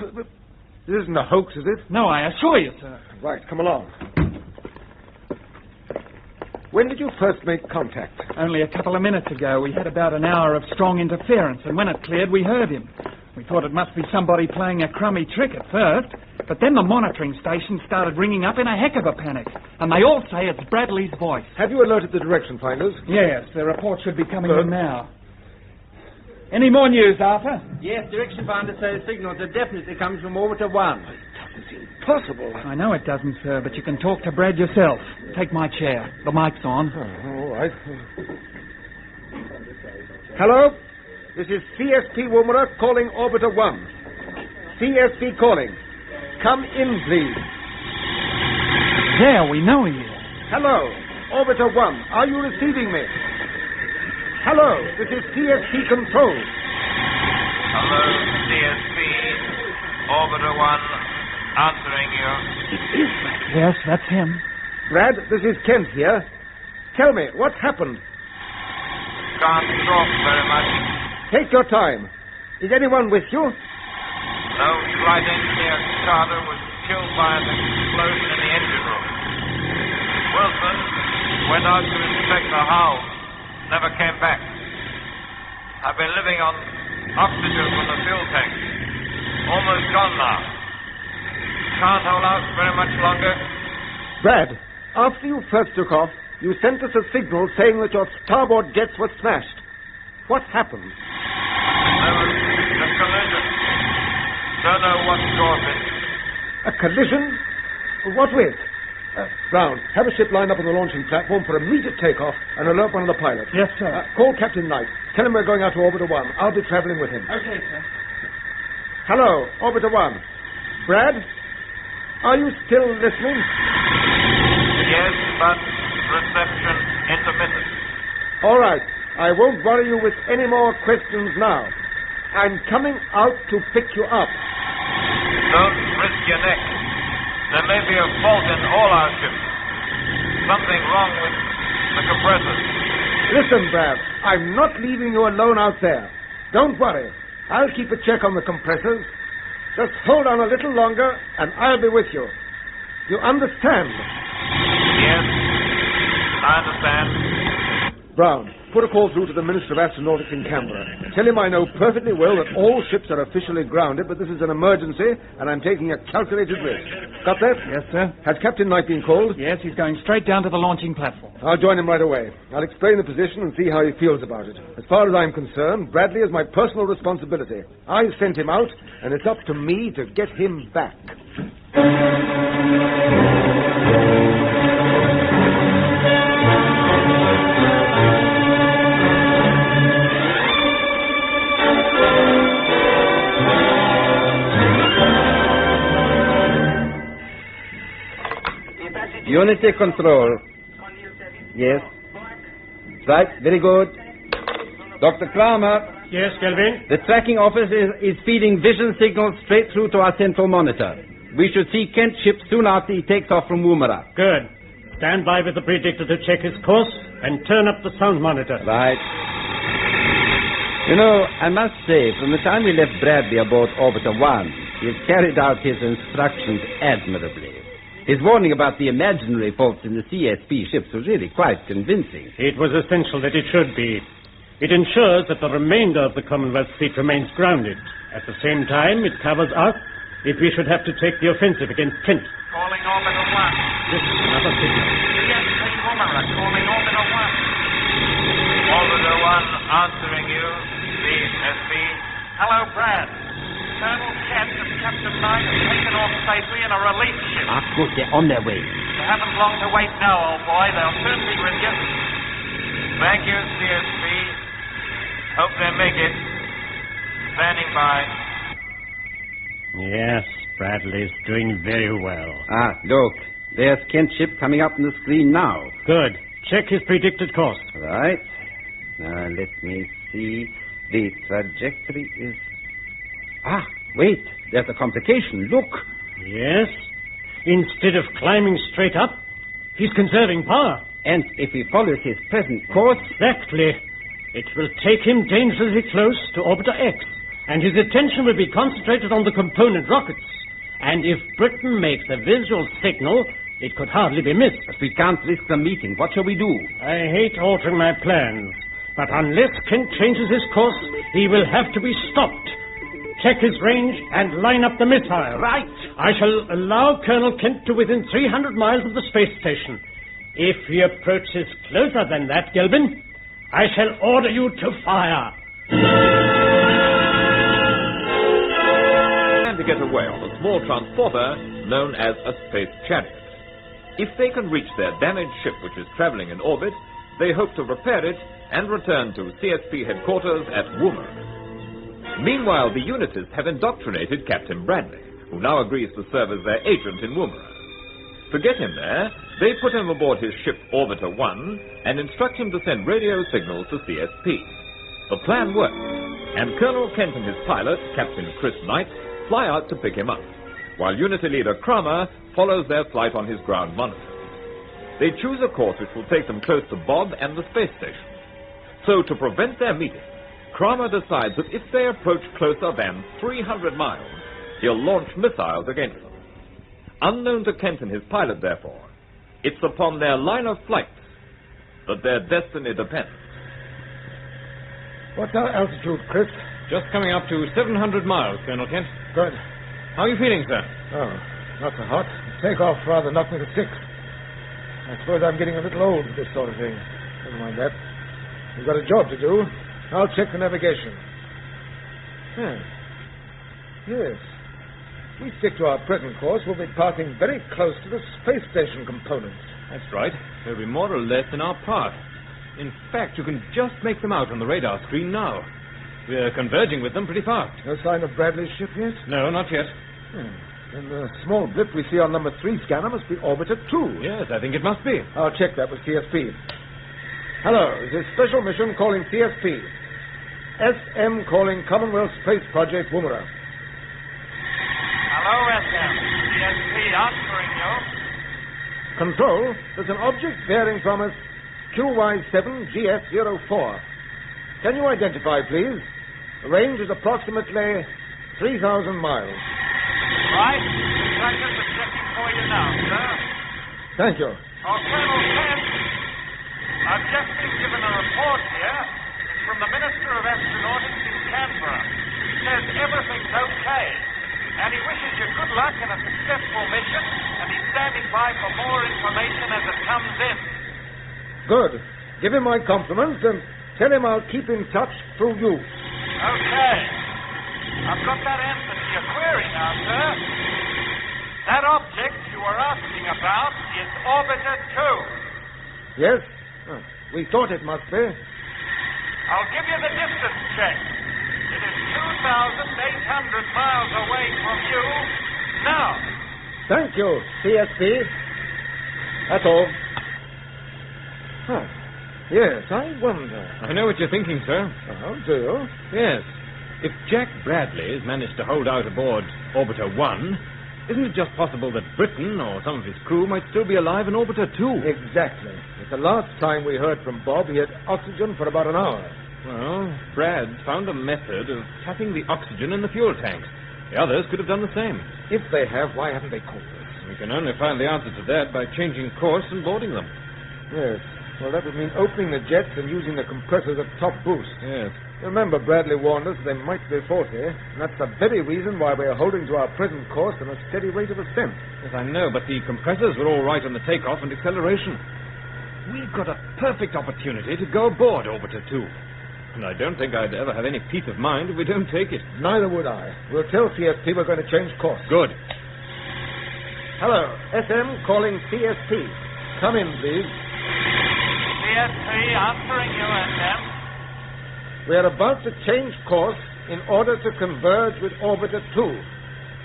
This isn't a hoax, is it? No, I assure you, sir. Right, come along. When did you first make contact? Only a couple of minutes ago. We had about an hour of strong interference, and when it cleared, we heard him. We thought it must be somebody playing a crummy trick at first, but then the monitoring station started ringing up in a heck of a panic, and they all say it's Bradley's voice. Have you alerted the direction finders? Yes, the report should be coming in now. Any more news, Arthur? Yes, direction finder says signals are definitely coming from Orbiter 1. Possible. I know it doesn't, sir, but you can talk to Brad yourself. Take my chair. The mic's on. All right. Hello? This is CSP Woomera calling Orbiter 1. CSP calling. Come in, please. There, we know he is. Hello, Orbiter 1. Are you receiving me? Hello, this is CSP Control. Hello, CSP. Orbiter 1. Answering you. Yes, that's him. Brad, this is Kent here. Tell me, what's happened? Can't talk very much. Take your time. Is anyone with you? No, flight engineer Carter was killed by an explosion in the engine room. Wilson went out to inspect the hull. Never came back. I've been living on oxygen from the fuel tank. Almost gone now. Can't hold out very much longer. Brad, after you first took off, you sent us a signal saying that your starboard jets were smashed. What happened? There was a collision. Don't know what caused it. A collision? What with? Brown, have a ship lined up on the launching platform for immediate takeoff and alert one of the pilots. Yes, sir. Call Captain Knight. Tell him we're going out to Orbiter 1. I'll be traveling with him. Okay, sir. Hello, Orbiter 1. Brad? Are you still listening? Yes, but reception intermittent. All right. I won't worry you with any more questions now. I'm coming out to pick you up. Don't risk your neck. There may be a fault in all our ships. Something wrong with the compressors. Listen, Brad. I'm not leaving you alone out there. Don't worry. I'll keep a check on the compressors. Just hold on a little longer, and I'll be with you. You understand? Yes, I understand. Brown, put a call through to the Minister of Astronautics in Canberra. Tell him I know perfectly well that all ships are officially grounded, but this is an emergency, and I'm taking a calculated risk. Got that? Yes, sir. Has Captain Knight been called? Yes, he's going straight down to the launching platform. I'll join him right away. I'll explain the position and see how he feels about it. As far as I'm concerned, Bradley is my personal responsibility. I sent him out, and it's up to me to get him back. Unity control. Yes. Right, very good. Dr. Kramer. Yes, Kelvin? The tracking office is feeding vision signals straight through to our central monitor. We should see Kent's ship soon after he takes off from Woomera. Good. Stand by with the predictor to check his course and turn up the sound monitor. Right. You know, I must say, from the time we left Bradley aboard Orbiter 1, he has carried out his instructions admirably. His warning about the imaginary faults in the CSP ships was really quite convincing. It was essential that it should be. It ensures that the remainder of the Commonwealth fleet remains grounded. At the same time, it covers us if we should have to take the offensive against Kent. Calling Orbiter 1. This is another signal. CSP Woomera, calling Orbiter 1. Orbiter 1 answering you, CSP. Hello, Brad. Colonel Kent and Captain Knight have taken off safely in a relief ship. Ah, good, they're on their way. You haven't long to wait now, old boy. They'll soon be with you. Thank you, CSP. Hope they make it. Standing by. Yes, Bradley's doing very well. Ah, look. There's Kent's ship coming up on the screen now. Good. Check his predicted course. Right. Now, let me see. The trajectory is... Ah, wait. There's a complication. Look. Yes. Instead of climbing straight up, he's conserving power. And if he follows his present course... Exactly. It will take him dangerously close to Orbiter X, and his attention will be concentrated on the component rockets. And if Britain makes a visual signal, It could hardly be missed. But we can't risk the meeting. What shall we do? I hate altering my plans, but unless Kent changes his course, he will have to be stopped. Check his range and line up the missile. Right. I shall allow Colonel Kent to within 300 miles of the space station. If he approaches closer than that, Gelbin, I shall order you to fire. And to get away on a small transporter known as a space chariot. If they can reach their damaged ship which is traveling in orbit, they hope to repair it and return to CSP headquarters at Woomera. Meanwhile, the Unitists have indoctrinated Captain Bradley, who now agrees to serve as their agent in Woomera. To get him there, they put him aboard his ship Orbiter 1 and instruct him to send radio signals to CSP. The plan works, and Colonel Kent and his pilot, Captain Chris Knight, fly out to pick him up, while Unity leader Kramer follows their flight on his ground monitor. They choose a course which will take them close to Bob and the space station. So, to prevent their meeting, Kramer decides that if they approach closer than 300 miles, he'll launch missiles against them. Unknown to Kent and his pilot, therefore, it's upon their line of flight that their destiny depends. What's our altitude, Chris? Just coming up to 700 miles, Colonel Kent. Good. How are you feeling, sir? Oh, not so hot. Takeoff rather knocked me to 6. I suppose I'm getting a little old for this sort of thing. Never mind that. We've got a job to do. I'll check the navigation. Yes. If we stick to our present course, we'll be parking very close to the space station components. That's right. They'll be more or less in our path. In fact, you can just make them out on the radar screen now. We're converging with them pretty fast. No sign of Bradley's ship yet? No, not yet. Then the small blip we see on number 3 scanner must be Orbiter 2. Yes, I think it must be. I'll check that with CSP. Hello, this is Special Mission calling CSP. SM calling Commonwealth Space Project, Woomera. Hello, SM. CSP answering you. Control, there's an object bearing from us QY7GS04. Can you identify, please? The range is approximately 3,000 miles. Right. Trackers are checking for you now, sir. Thank you. Oh, Colonel Kent, I've just been given a report here. It's from the Minister of Astronautics in Canberra. He says everything's okay. And he wishes you good luck in a successful mission, and he's standing by for more information as it comes in. Good. Give him my compliments and tell him I'll keep in touch through you. Okay. I've got that answer to your query now, sir. That object you were asking about is Orbiter 2. Yes? We thought it must be. I'll give you the distance check. It is 2,800 miles away from you now. Thank you, CSP. That's all. Yes, I wonder. I know what you're thinking, sir. Oh, do you? Yes. If Jack Bradley has managed to hold out aboard Orbiter 1, isn't it just possible that Britain or some of his crew might still be alive in Orbiter 2? Exactly. At the last time we heard from Bob, he had oxygen for about an hour. Well, Brad found a method of tapping the oxygen in the fuel tanks. The others could have done the same. If they have, why haven't they called us? We can only find the answer to that by changing course and boarding them. Yes. Well, that would mean opening the jets and using the compressors at top boost. Yes. Remember, Bradley warned us they might be faulty, and that's the very reason why we're holding to our present course and a steady rate of ascent. Yes, I know, but the compressors were all right on the takeoff and acceleration. We've got a perfect opportunity to go aboard Orbiter 2. And I don't think I'd ever have any peace of mind if we don't take it. Neither would I. We'll tell CSP we're going to change course. Good. Hello, SM calling CSP. Come in, please. CSP answering you, SM. We are about to change course in order to converge with Orbiter 2.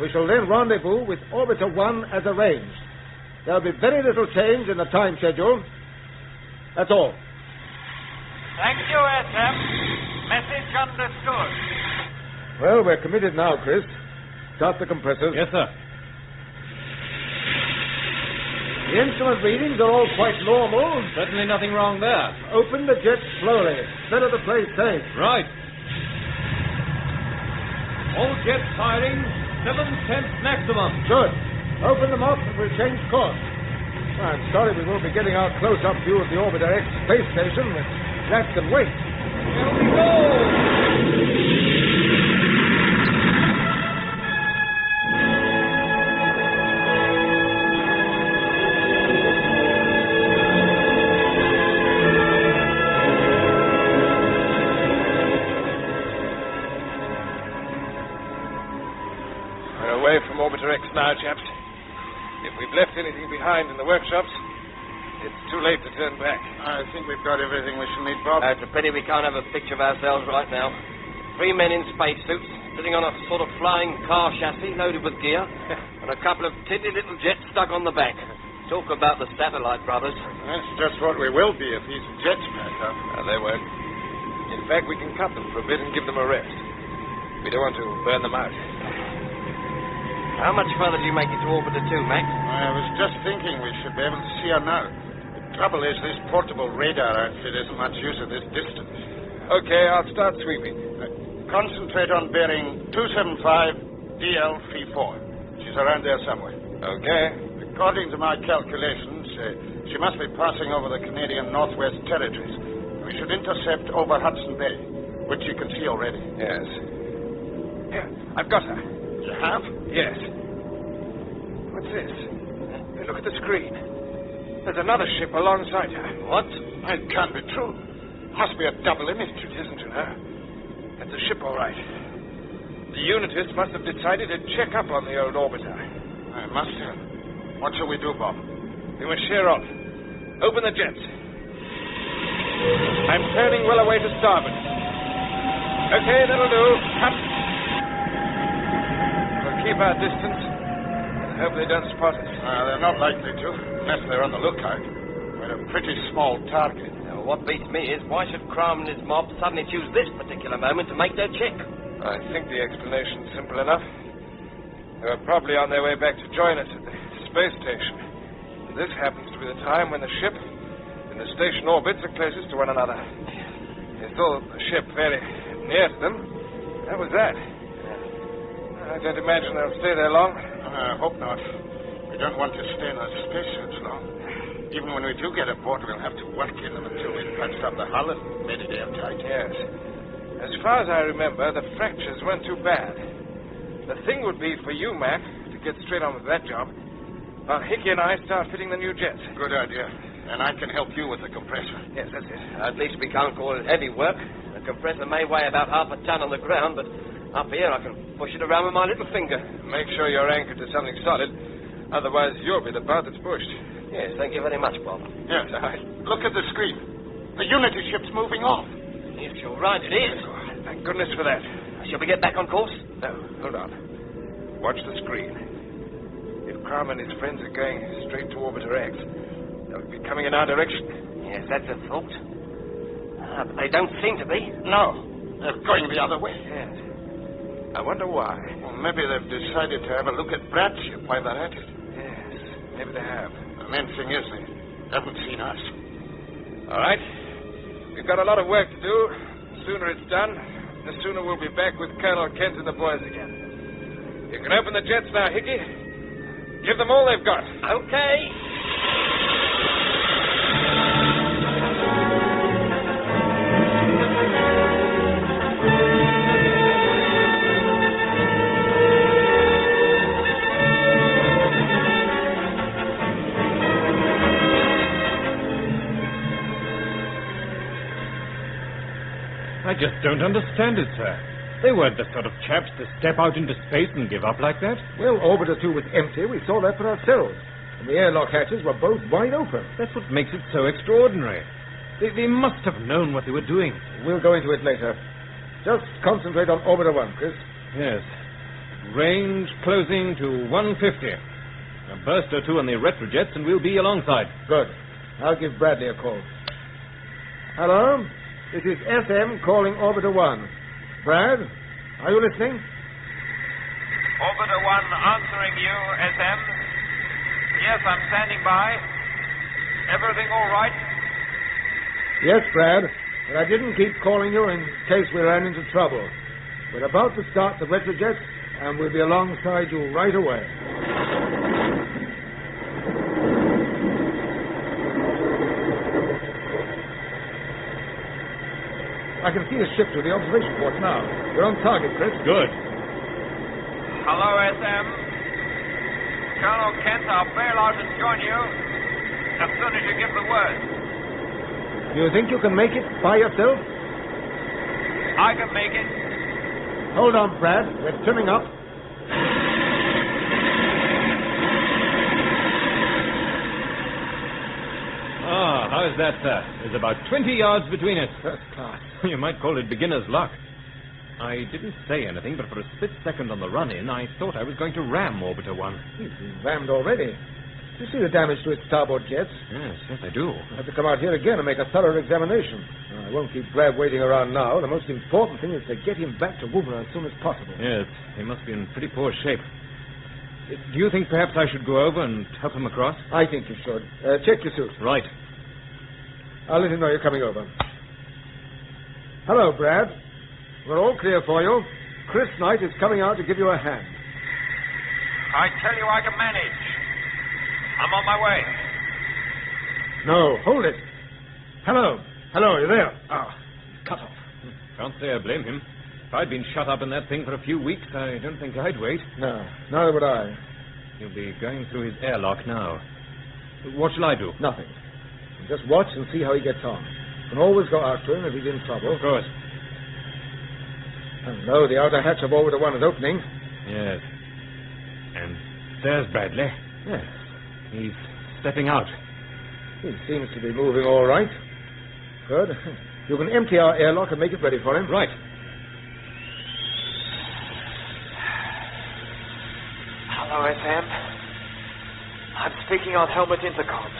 We shall then rendezvous with Orbiter 1 as arranged. There'll be very little change in the time schedule. That's all. Thank you, SM. Message understood. Well, we're committed now, Chris. Start the compressors. Yes, sir. The instrument readings are all quite normal. Certainly nothing wrong there. Open the jets slowly. Better to play safe. Right. All jets firing 7/10 maximum. Good. Open them up and we'll change course. I'm sorry we won't be getting our close-up view of the Orbiter X space station, but that can wait. Here we go! We're away from Orbiter X now, chaps. If we've left anything behind in the workshops, it's too late to turn back. I think we've got everything we shall need, Bob. It's a pity we can't have a picture of ourselves right now. 3 men in spacesuits, sitting on a sort of flying car chassis loaded with gear, and a couple of tinny little jets stuck on the back. Talk about the satellite brothers. That's just what we will be if these jets pack up. They won't. In fact, we can cut them for a bit and give them a rest. We don't want to burn them out. How much further do you make it to Orbiter 2, Max? I was just thinking we should be able to see her now. The trouble is this portable radar outfit isn't much use at this distance. Okay, I'll start sweeping. Concentrate on bearing 275 DL34. She's around there somewhere. Okay. According to my calculations, she must be passing over the Canadian Northwest Territories. We should intercept over Hudson Bay, which you can see already. Yes. Here, I've got her. You have? Yes. What's this? Hey, look at the screen. There's another ship alongside her. What? It can't be true. Must be a double image. It isn't, you know. That's a ship, all right. The Unitists must have decided to check up on the old orbiter. I must have. What shall we do, Bob? We must sheer off. Open the jets. I'm turning well away to starboard. Okay, that'll do. Cut. We'll keep our distance and hope they don't spot us. They're not likely to, unless they're on the lookout. We're a pretty small target. Now, what beats me is why should Crum and his mob suddenly choose this particular moment to make their check? I think the explanation's simple enough. They were probably on their way back to join us at the space station. This happens to be the time when the ship and the station orbits are closest to one another. They saw the ship very near to them. That was that. I don't imagine they'll stay there long. I hope not. We don't want to stay in our spacesuits long. Even when we do get aboard, we'll have to work in them until we've patched up the hull and made it airtight. Yes. As far as I remember, the fractures weren't too bad. The thing would be for you, Mac, to get straight on with that job, while Hickey and I start fitting the new jets. Good idea. And I can help you with the compressor. Yes, that's it. At least we can't call it heavy work. The compressor may weigh about half a ton on the ground, but up here I can push it around with my little finger. Make sure you're anchored to something solid. Otherwise, you'll be the part that's pushed. Yes, thank you very much, Bob. Yes. Look at the screen. The Unity ship's moving off. Yes, you're right, it is. Oh, thank goodness for that. Shall we get back on course? No, hold on. Watch the screen. If Crum and his friends are going straight to Orbiter X, they'll be coming in our direction. Yes, that's a thought. But they don't seem to be. No, they're going the other way. Yes. I wonder why. Well, maybe they've decided to have a look at Brad's ship while they're at it. Yes, maybe they have. The main thing is they haven't seen us. All right. We've got a lot of work to do. The sooner it's done, the sooner we'll be back with Colonel Kent and the boys again. You can open the jets now, Hickey. Give them all they've got. Okay. I just don't understand it, sir. They weren't the sort of chaps to step out into space and give up like that. Well, Orbiter 2 was empty. We saw that for ourselves. And the airlock hatches were both wide open. That's what makes it so extraordinary. They must have known what they were doing. We'll go into it later. Just concentrate on Orbiter 1, Chris. Yes. Range closing to 150. A burst or two on the retrojets and we'll be alongside. Good. I'll give Bradley a call. Hello? This is SM calling Orbiter 1. Brad, are you listening? Orbiter 1 answering you, SM. Yes, I'm standing by. Everything all right? Yes, Brad, but I didn't keep calling you in case we ran into trouble. We're about to start the retrojet, and we'll be alongside you right away. a ship to the observation port now. We're on target, Chris. Good. Hello, SM. Colonel Kent, I'll bail out and join you as soon as you give the word. You think you can make it by yourself? I can make it. Hold on, Brad. We're trimming up. Ah, how's that, sir? There's about 20 yards between us. First class. You might call it beginner's luck. I didn't say anything, but for a split second on the run-in, I thought I was going to ram Orbiter 1. He's been rammed already. You see the damage to its starboard jets? Yes, I do. I have to come out here again and make a thorough examination. I won't keep Brad waiting around now. The most important thing is to get him back to Woomera as soon as possible. Yes, he must be in pretty poor shape. Do you think perhaps I should go over and help him across? I think you should. Check your suit. Right. I'll let him know you're coming over. Hello, Brad. We're all clear for you. Chris Knight is coming out to give you a hand. I tell you I can manage. I'm on my way. No, hold it. Hello. Hello, you there? Ah, cut off. Can't say I blame him. If I'd been shut up in that thing for a few weeks, I don't think I'd wait. No, neither would I. He'll be going through his airlock now. What shall I do? Nothing. Just watch and see how he gets on. You can always go after him if he's in trouble. Of course. Hello, the outer hatch of Orbiter 1 is opening. Yes. And there's Bradley. Yes. He's stepping out. He seems to be moving all right. Good. You can empty our airlock and make it ready for him. Right. Hello, SM. I'm speaking on helmet intercom.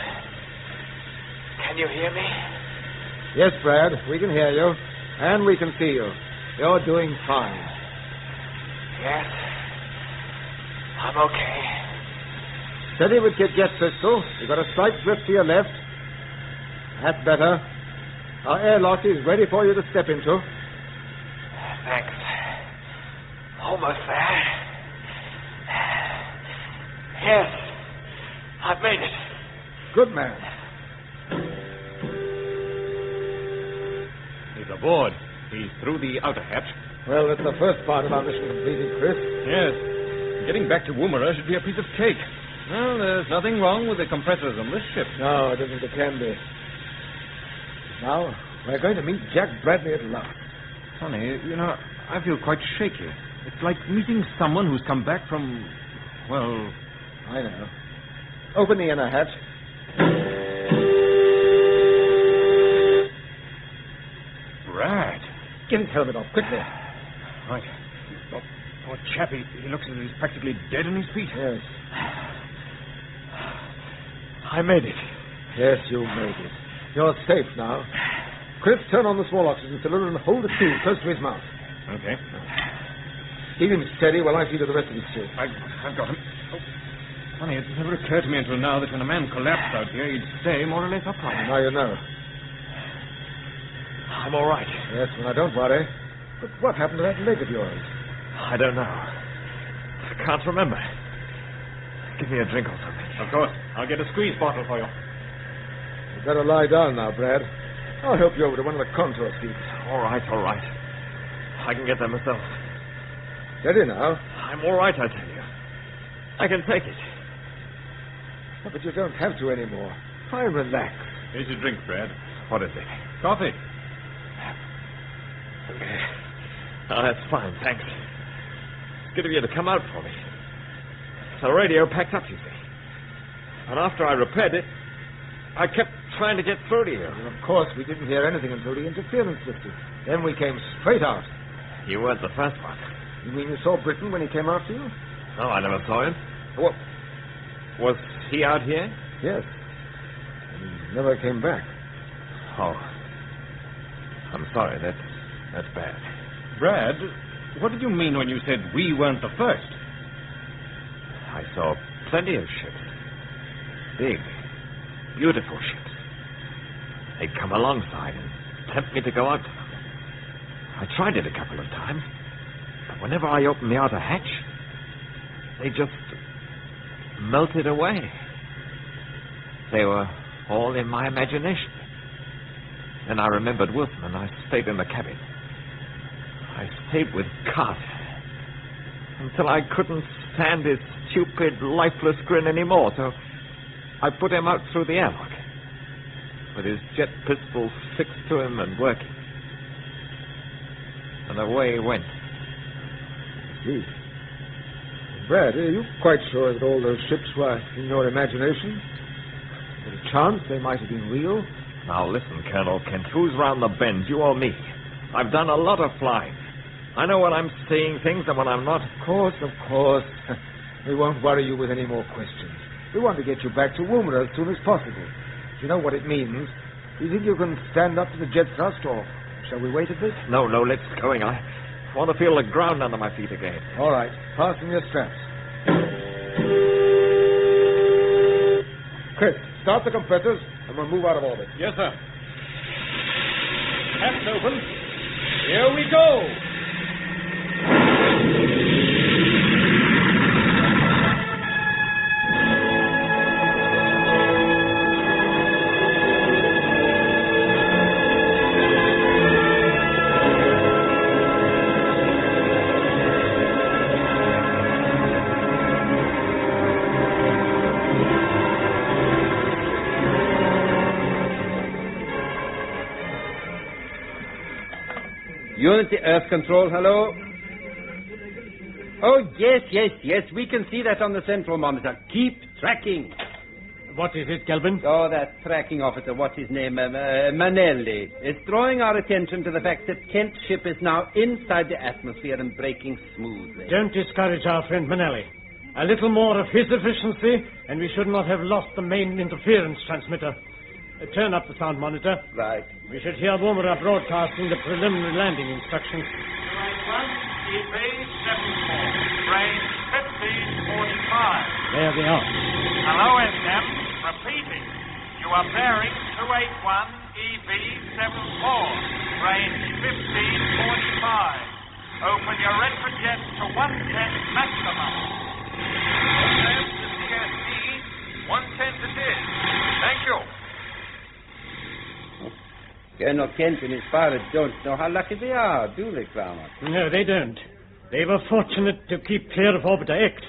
Can you hear me? Yes, Brad, we can hear you. And we can see you. You're doing fine. Yes. I'm okay. Steady with your jet pistol. You've got a slight drift to your left. That's better. Our airlock is ready for you to step into. Thanks. Almost there. Yes. I've made it. Good man. He's aboard. He's through the outer hatch. Well, that's the first part of our mission completed, Chris. Yes. Getting back to Woomera should be a piece of cake. Well, there's nothing wrong with the compressors on this ship. No, it isn't. It can be. Now, we're going to meet Jack Bradley at last. Funny, I feel quite shaky. It's like meeting someone who's come back from, well... I know. Open the inner hatch. Brad. Get his helmet off, quickly. Right. Poor chap, he looks as if he's practically dead on his feet. Yes. I made it. Yes, you made it. You're safe now. Chris, turn on the small oxygen cylinder and hold the tube close to his mouth. Okay. Keep him steady while I see to the rest of his suit. I've got him. Oh, funny, it never occurred to me until now that when a man collapsed out here, he'd stay more or less upright. Now you know. I'm all right. Yes, well, now don't worry. But what happened to that leg of yours? I don't know. I can't remember. Give me a drink or something. Of course. I'll get a squeeze bottle for you. You'd better lie down now, Brad. I'll help you over to one of the contour seats. All right. I can get there myself. Steady now. I'm all right, I tell you. I can take it. Oh, but you don't have to anymore. Try and relax. Here's your drink, Brad. What is it? Coffee. Okay. Oh, that's fine, thanks. It's good of you to come out for me. The radio packed up, you see. And after I repaired it, I kept trying to get through to you. And of course, we didn't hear anything until the interference lifted. Then we came straight out. You weren't the first one. You mean you saw Britain when he came after you? No, I never saw him. What? Was he out here? Yes. And he never came back. Oh. I'm sorry. That's bad. Brad, what did you mean when you said we weren't the first? I saw plenty of ships. Big, beautiful ships. They'd come alongside and tempt me to go out to them. I tried it a couple of times, but whenever I opened the outer hatch, they just melted away. They were all in my imagination. Then I remembered Wilson and I stayed in the cabin. I stayed with Carter until I couldn't stand his stupid, lifeless grin anymore, so I put him out through the airlock, with his jet pistols fixed to him and working. And away he went. Gee. Brad, are you quite sure that all those ships were in your imagination? Is there a chance they might have been real? Now listen, Colonel Kent, who's round the bend, you or me? I've done a lot of flying. I know when I'm seeing things and when I'm not. Of course. We won't worry you with any more questions. We want to get you back to Woomera as soon as possible. You know what it means. Do you think you can stand up to the jet thrust, or shall we wait a bit? No, let's going. I want to feel the ground under my feet again. All right. Fasten your straps. Chris, start the compressors, and we'll move out of orbit. Yes, sir. Hatch open. Here we go. Unity Earth Control, hello? Oh, yes. We can see that on the central monitor. Keep tracking. What is it, Kelvin? Oh, that tracking officer, what's his name? Manelli. Is drawing our attention to the fact that Kent's ship is now inside the atmosphere and braking smoothly. Don't discourage our friend Manelli. A little more of his efficiency, and we should not have lost the main interference transmitter. Turn up the sound monitor. Right. We should hear Woomera broadcasting the preliminary landing instructions. EV 74, range 1545. There they are. Hello, SM. Repeating. You are bearing 281 EV 74, range 1545. Open your retrojets to 110 maximum. SM to CSP, 110 it is. Thank you. Colonel Kent and his pilots don't know how lucky they are, do they, Kramer? No, they don't. They were fortunate to keep clear of Orbiter X.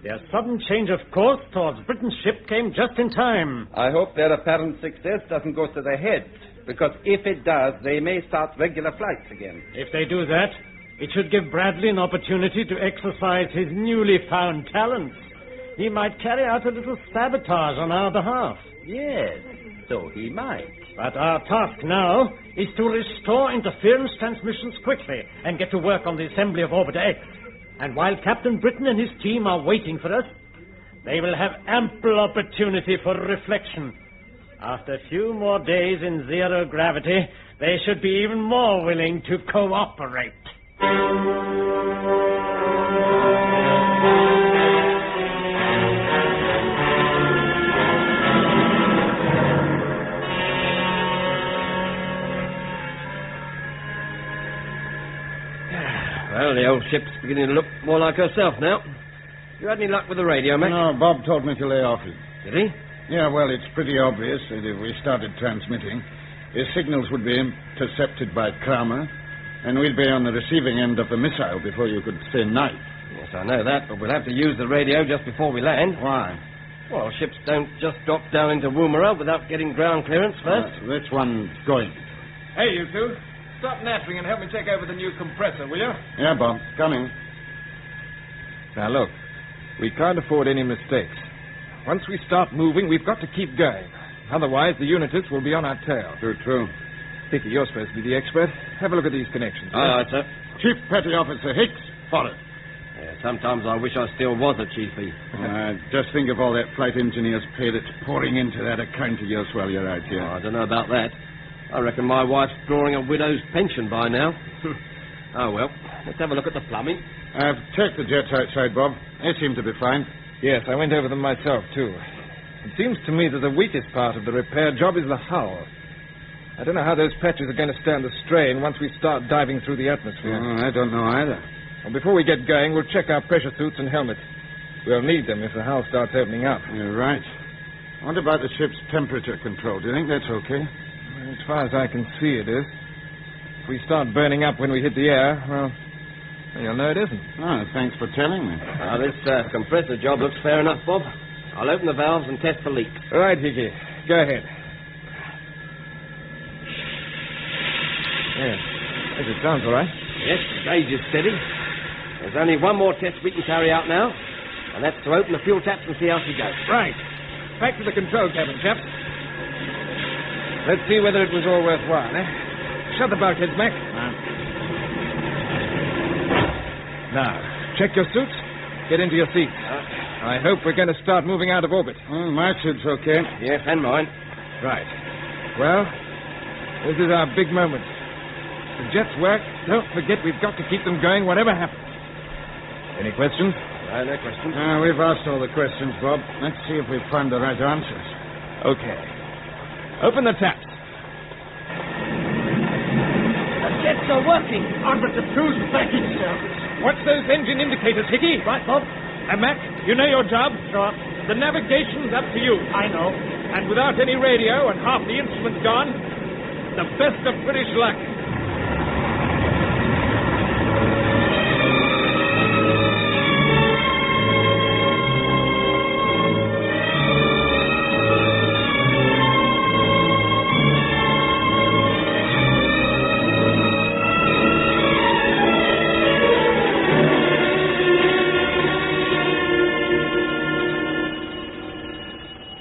Their sudden change of course towards Britain's ship came just in time. I hope their apparent success doesn't go to their heads, because if it does, they may start regular flights again. If they do that, it should give Bradley an opportunity to exercise his newly found talents. He might carry out a little sabotage on our behalf. Yes, so he might. But our task now is to restore interference transmissions quickly and get to work on the assembly of Orbiter X. And while Captain Britain and his team are waiting for us, they will have ample opportunity for reflection. After a few more days in zero gravity, they should be even more willing to cooperate. Well, the old ship's beginning to look more like herself now. You had any luck with the radio, Mac? No, Bob told me to lay off it. Did he? Yeah, well, it's pretty obvious that if we started transmitting, his signals would be intercepted by Kramer, and we'd be on the receiving end of the missile before you could say night. Yes, I know that, but we'll have to use the radio just before we land. Why? Well, ships don't just drop down into Woomera without getting ground clearance first. This one's going. Hey, you two. Stop nattering and help me take over the new compressor, will you? Yeah, Bob. Coming. Now, look. We can't afford any mistakes. Once we start moving, we've got to keep going. Otherwise, the unitists will be on our tail. True. Dickie, you're supposed to be the expert. Have a look at these connections. Aye, sir. Chief Petty Officer Hicks, for it. Yeah, sometimes I wish I still was a chiefy. Just think of all that flight engineer's pay that's pouring into that account of yours while you're out here. Oh, I don't know about that. I reckon my wife's drawing a widow's pension by now. Oh, well, let's have a look at the plumbing. I've checked the jets outside, Bob. They seem to be fine. Yes, I went over them myself, too. It seems to me that the weakest part of the repair job is the hull. I don't know how those patches are going to stand the strain once we start diving through the atmosphere. I don't know either. Well, before we get going, we'll check our pressure suits and helmets. We'll need them if the hull starts opening up. You're right. What about the ship's temperature control? Do you think that's okay? As far as I can see, it is. If we start burning up when we hit the air, well, you'll know it isn't. Oh, thanks for telling me. This compressor job looks fair enough, Bob. I'll open the valves and test for leaks. Right, Hickey. Go ahead. Yes. Yes, it sounds all right. Yes, the gauge is steady. There's only one more test we can carry out now, and that's to open the fuel taps and see how she goes. Right. Back to the control cabin, chaps. Let's see whether it was all worthwhile, eh? Shut the bulkheads, Mac. Now, check your suits. Get into your seats. I hope we're going to start moving out of orbit. My suit's okay. Yes, and mine. Right. Well, this is our big moment. The jets work. Don't forget we've got to keep them going whatever happens. Any questions? No questions. We've asked all the questions, Bob. Let's see if we find the right answers. Okay. Open the taps. The jets are working. Orbiter 2's back in service. Watch those engine indicators, Hickey. Right, Bob. And Mac, you know your job? Sure. The navigation's up to you. I know. And without any radio and half the instruments gone, the best of British luck.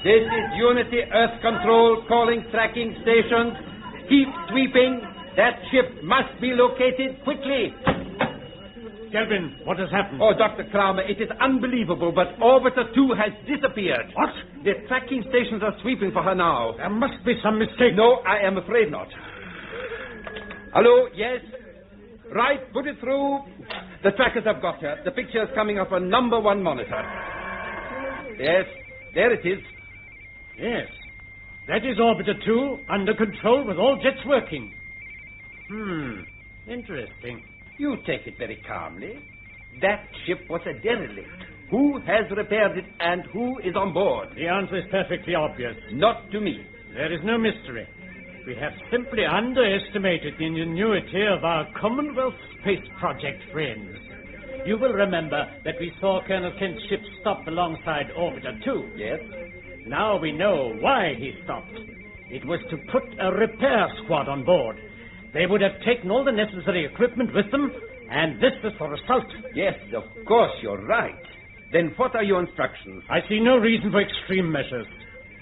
This is Unity Earth Control calling tracking stations. Keep sweeping. That ship must be located quickly. Kelvin, what has happened? Oh, Dr. Kramer, it is unbelievable, but Orbiter 2 has disappeared. What? The tracking stations are sweeping for her now. There must be some mistake. No, I am afraid not. Hello, yes? Right, put it through. The trackers have got her. The picture is coming up on number 1 monitor. Yes, there it is. Yes. That is Orbiter 2, under control with all jets working. Interesting. You take it very calmly. That ship was a derelict. Who has repaired it and who is on board? The answer is perfectly obvious. Not to me. There is no mystery. We have simply underestimated the ingenuity of our Commonwealth Space Project friends. You will remember that we saw Colonel Kent's ship stop alongside Orbiter 2. Yes. Now we know why he stopped. It was to put a repair squad on board. They would have taken all the necessary equipment with them, and this is the result. Yes, of course, you're right. Then what are your instructions? I see no reason for extreme measures.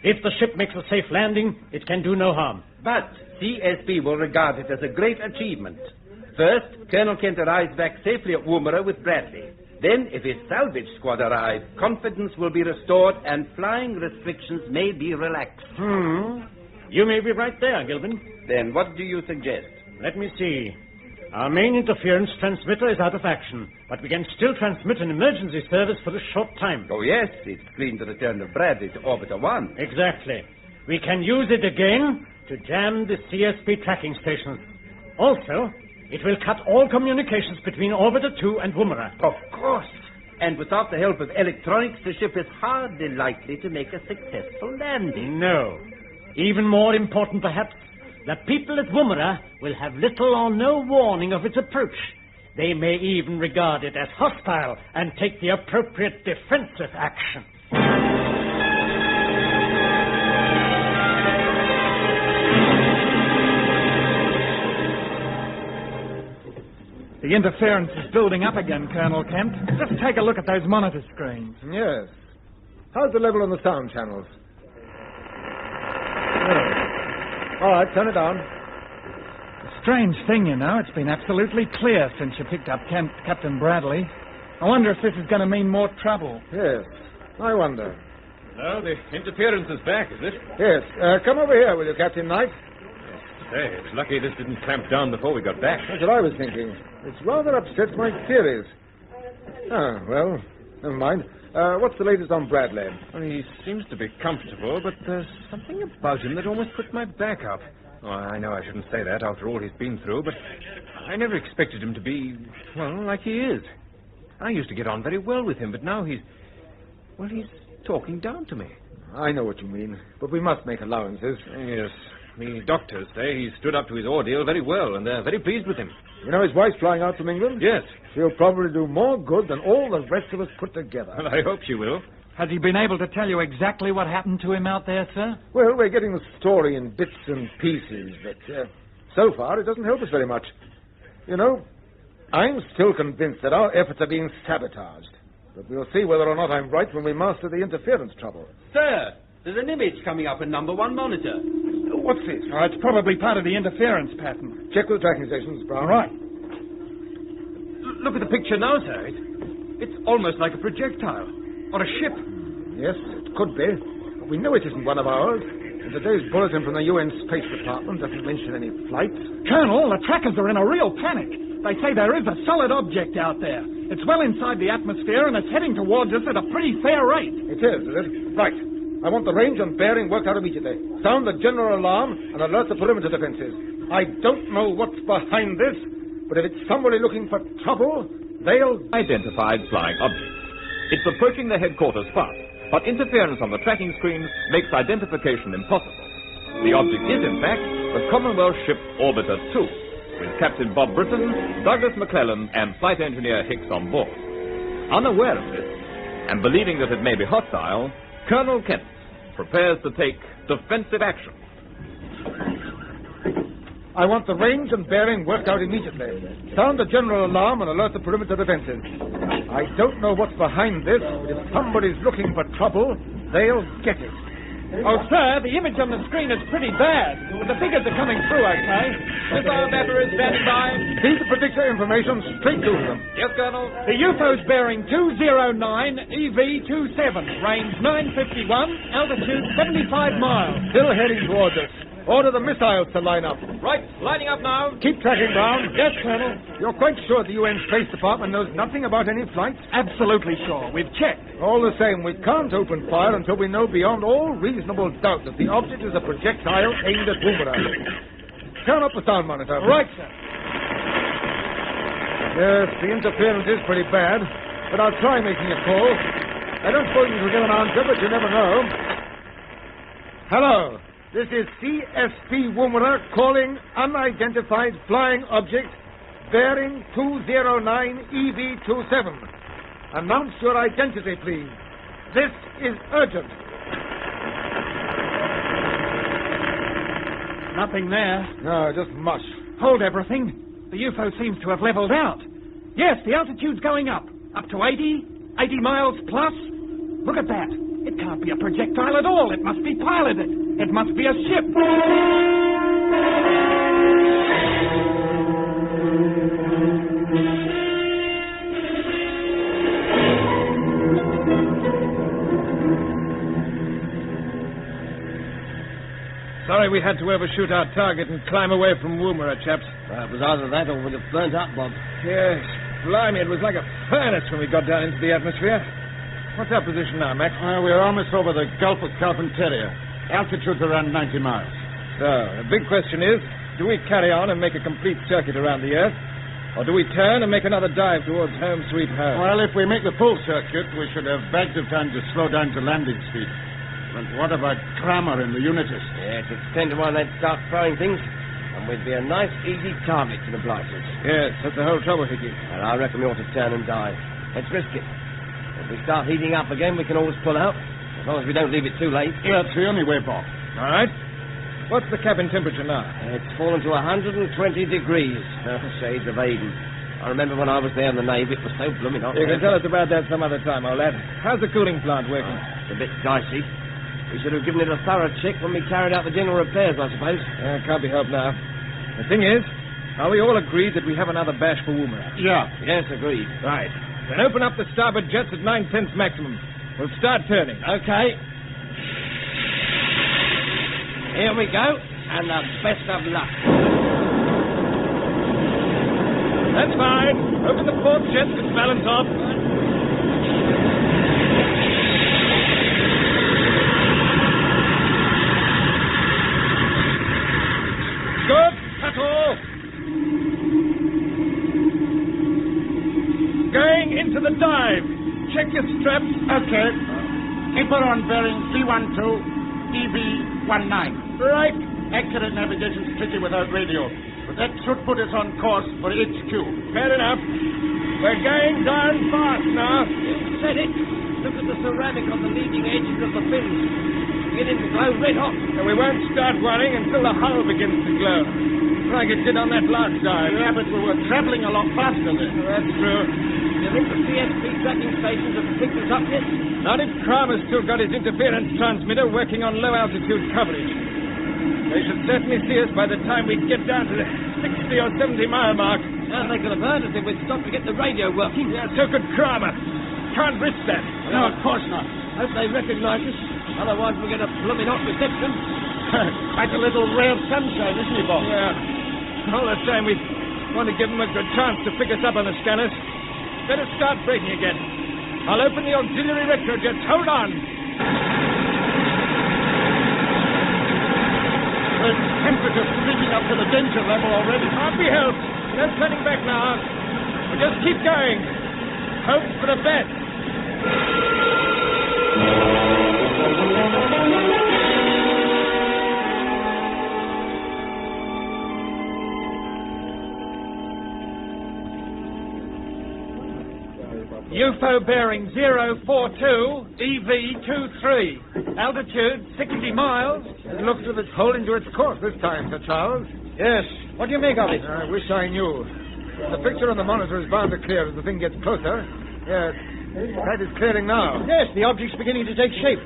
If the ship makes a safe landing, it can do no harm. But CSP will regard it as a great achievement. First, Colonel Kent arrives back safely at Woomera with Bradley. Then, if his salvage squad arrive, confidence will be restored and flying restrictions may be relaxed. You may be right there, Gilvin. Then what do you suggest? Let me see. Our main interference transmitter is out of action, but we can still transmit an emergency service for a short time. Oh, yes, it screened the return of Bradley to Orbiter 1. Exactly. We can use it again to jam the CSP tracking stations. Also, it will cut all communications between Orbiter 2 and Woomera. Of course. And without the help of electronics, the ship is hardly likely to make a successful landing. No. Even more important, perhaps, the people at Woomera will have little or no warning of its approach. They may even regard it as hostile and take the appropriate defensive action. The interference is building up again, Colonel Kent. Just take a look at those monitor screens. Yes. How's the level on the sound channels? All right, turn it down. A strange thing, you know. It's been absolutely clear since you picked up Captain Bradley. I wonder if this is going to mean more trouble. Yes, I wonder. No, the interference is back, is it? Yes. Come over here, will you, Captain Knight? Say, it's lucky this didn't clamp down before we got back. That's what I was thinking. It's rather upsets my theories. Oh, well, never mind. What's the latest on Bradley? Well, he seems to be comfortable, but there's something about him that almost puts my back up. Oh, I know I shouldn't say that after all he's been through, but I never expected him to be, well, like he is. I used to get on very well with him, but now he's talking down to me. I know what you mean, but we must make allowances. Yes. The doctors say he stood up to his ordeal very well, and they're very pleased with him. You know his wife's flying out from England? Yes. She'll probably do more good than all the rest of us put together. Well, I hope she will. Has he been able to tell you exactly what happened to him out there, sir? Well, we're getting the story in bits and pieces, but so far it doesn't help us very much. You know, I'm still convinced that our efforts are being sabotaged. But we'll see whether or not I'm right when we master the interference trouble. Sir, there's an image coming up in number 1 monitor. What's this? Oh, it's probably part of the interference pattern. Check with the tracking stations, Brown. All right. Look at the picture now, sir. It's almost like a projectile. Or a ship. Yes, it could be. But we know it isn't one of ours. And today's bulletin from the UN Space Department doesn't mention any flights. Colonel, the trackers are in a real panic. They say there is a solid object out there. It's well inside the atmosphere and it's heading towards us at a pretty fair rate. It is it? Right. I want the range and bearing worked out immediately. Sound the general alarm and alert the perimeter defenses. I don't know what's behind this, but if it's somebody looking for trouble, they'll... Identified flying object. It's approaching the headquarters fast, but interference on the tracking screens makes identification impossible. The object is, in fact, the Commonwealth ship Orbiter 2, with Captain Bob Britton, Douglas McClellan, and Flight Engineer Hicks on board. Unaware of this, and believing that it may be hostile, Colonel Kent prepares to take defensive action. I want the range and bearing worked out immediately. Sound the general alarm and alert the perimeter defenses. I don't know what's behind this, but if somebody's looking for trouble, they'll get it. Oh, sir, the image on the screen is pretty bad, but the figures are coming through okay. Missile battery standing by. Feed the predictor information straight to them. Yes, Colonel. The UFO's bearing 209 EV27, range 951, altitude 75 miles. Still heading towards us. Order the missiles to line up. Right, lining up now. Keep tracking, Brown. Yes, Colonel. You're quite sure the UN Space Department knows nothing about any flights? Absolutely sure. We've checked. All the same, we can't open fire until we know beyond all reasonable doubt that the object is a projectile aimed at Woomera. Turn up the sound monitor. Right, sir. Yes, the interference is pretty bad, but I'll try making a call. I don't suppose we will get an answer, but you never know. Hello. This is CSP Woomera calling unidentified flying object bearing 209 EV27. Announce your identity, please. This is urgent. Nothing there. No, just mush. Hold everything. The UFO seems to have leveled out. Yes, the altitude's going up. Up to 80 miles plus. Look at that. It can't be a projectile at all. It must be piloted. It must be a ship. Sorry we had to overshoot our target and climb away from Woomera, chaps. It was either that or we'd have burnt up, Bob. Yes. Blimey, it was like a furnace when we got down into the atmosphere. What's our position now, Mac? We're almost over the Gulf of Carpentaria. Altitude's around 90 miles. So, the big question is, do we carry on and make a complete circuit around the Earth? Or do we turn and make another dive towards home sweet home? Well, if we make the full circuit, we should have bags of time to slow down to landing speed. But what about Kramer and the Unitas? Yes, it's 10 to 1 they'd start throwing things, and we'd be a nice, easy target to the blighters. Yes, that's the whole trouble, Hickey. Well, I reckon we ought to turn and dive. Let's risk it. If we start heating up again, we can always pull out, as long as we don't leave it too late. Yeah, that's the only way, Bob. All right. What's the cabin temperature now? It's fallen to 120 degrees. Shades of Aden. I remember when I was there in the Navy, it was so blooming hot. You can tell us about that some other time, old lad. How's the cooling plant working? It's a bit dicey. We should have given it a thorough check when we carried out the general repairs, I suppose. Can't be helped now. The thing is, are we all agreed that we have another bash for Woomera? Yeah. Yes, agreed. Right. Then open up the starboard jets at 9/10 maximum. We'll start turning. Okay. Here we go, and the best of luck. That's fine. Open the port jets and balance off. Good. That's all. Going into the dive. Check your straps. Okay. Keep her on bearing 312 EV19. Right. Accurate navigation's tricky without radio. But that should put us on course for HQ. Fair enough. We're going down fast now. You said it. Look at the ceramic on the leading edges of the fins. Beginning to glow red hot. And we won't start worrying until the hull begins to glow. Like it did on that last dive. Yeah, but we were traveling a lot faster then. That's true. You think the CSP tracking stations have picked us up yet? Not if Kramer's still got his interference transmitter working on low-altitude coverage. They should certainly see us by the time we get down to the 60 or 70-mile mark. Well, they could have heard us if we'd stopped to get the radio working. Yeah, so could Kramer. Can't risk that. No, of course not. Hope they recognise us. Otherwise we'll get a blooming hot reception. Quite a little ray of sunshine, isn't it, Bob? Yeah. All the time, we want to give them a good chance to pick us up on the scanners. Better start braking again. I'll open the auxiliary retrojets. Hold on. The temperature's creeping up to the danger level already. Can't be helped. No turning back now. We'll just keep going. Hope for the best. UFO bearing 042, EV23. Altitude 60 miles. It looks as if it's holding to its course this time, Sir Charles. Yes. What do you make of it? I wish I knew. The picture on the monitor is bound to clear as the thing gets closer. Yes, that is clearing now. Yes, the object's beginning to take shape.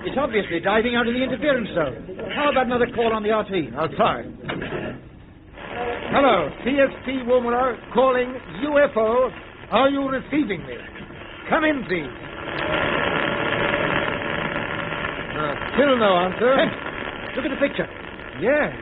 It's obviously diving out in the interference zone. How about another call on the RT? I'll try. Hello, CSP Woomera, calling UFO. Are you receiving me? Come in, please. Still no answer. Look at the picture. Yes,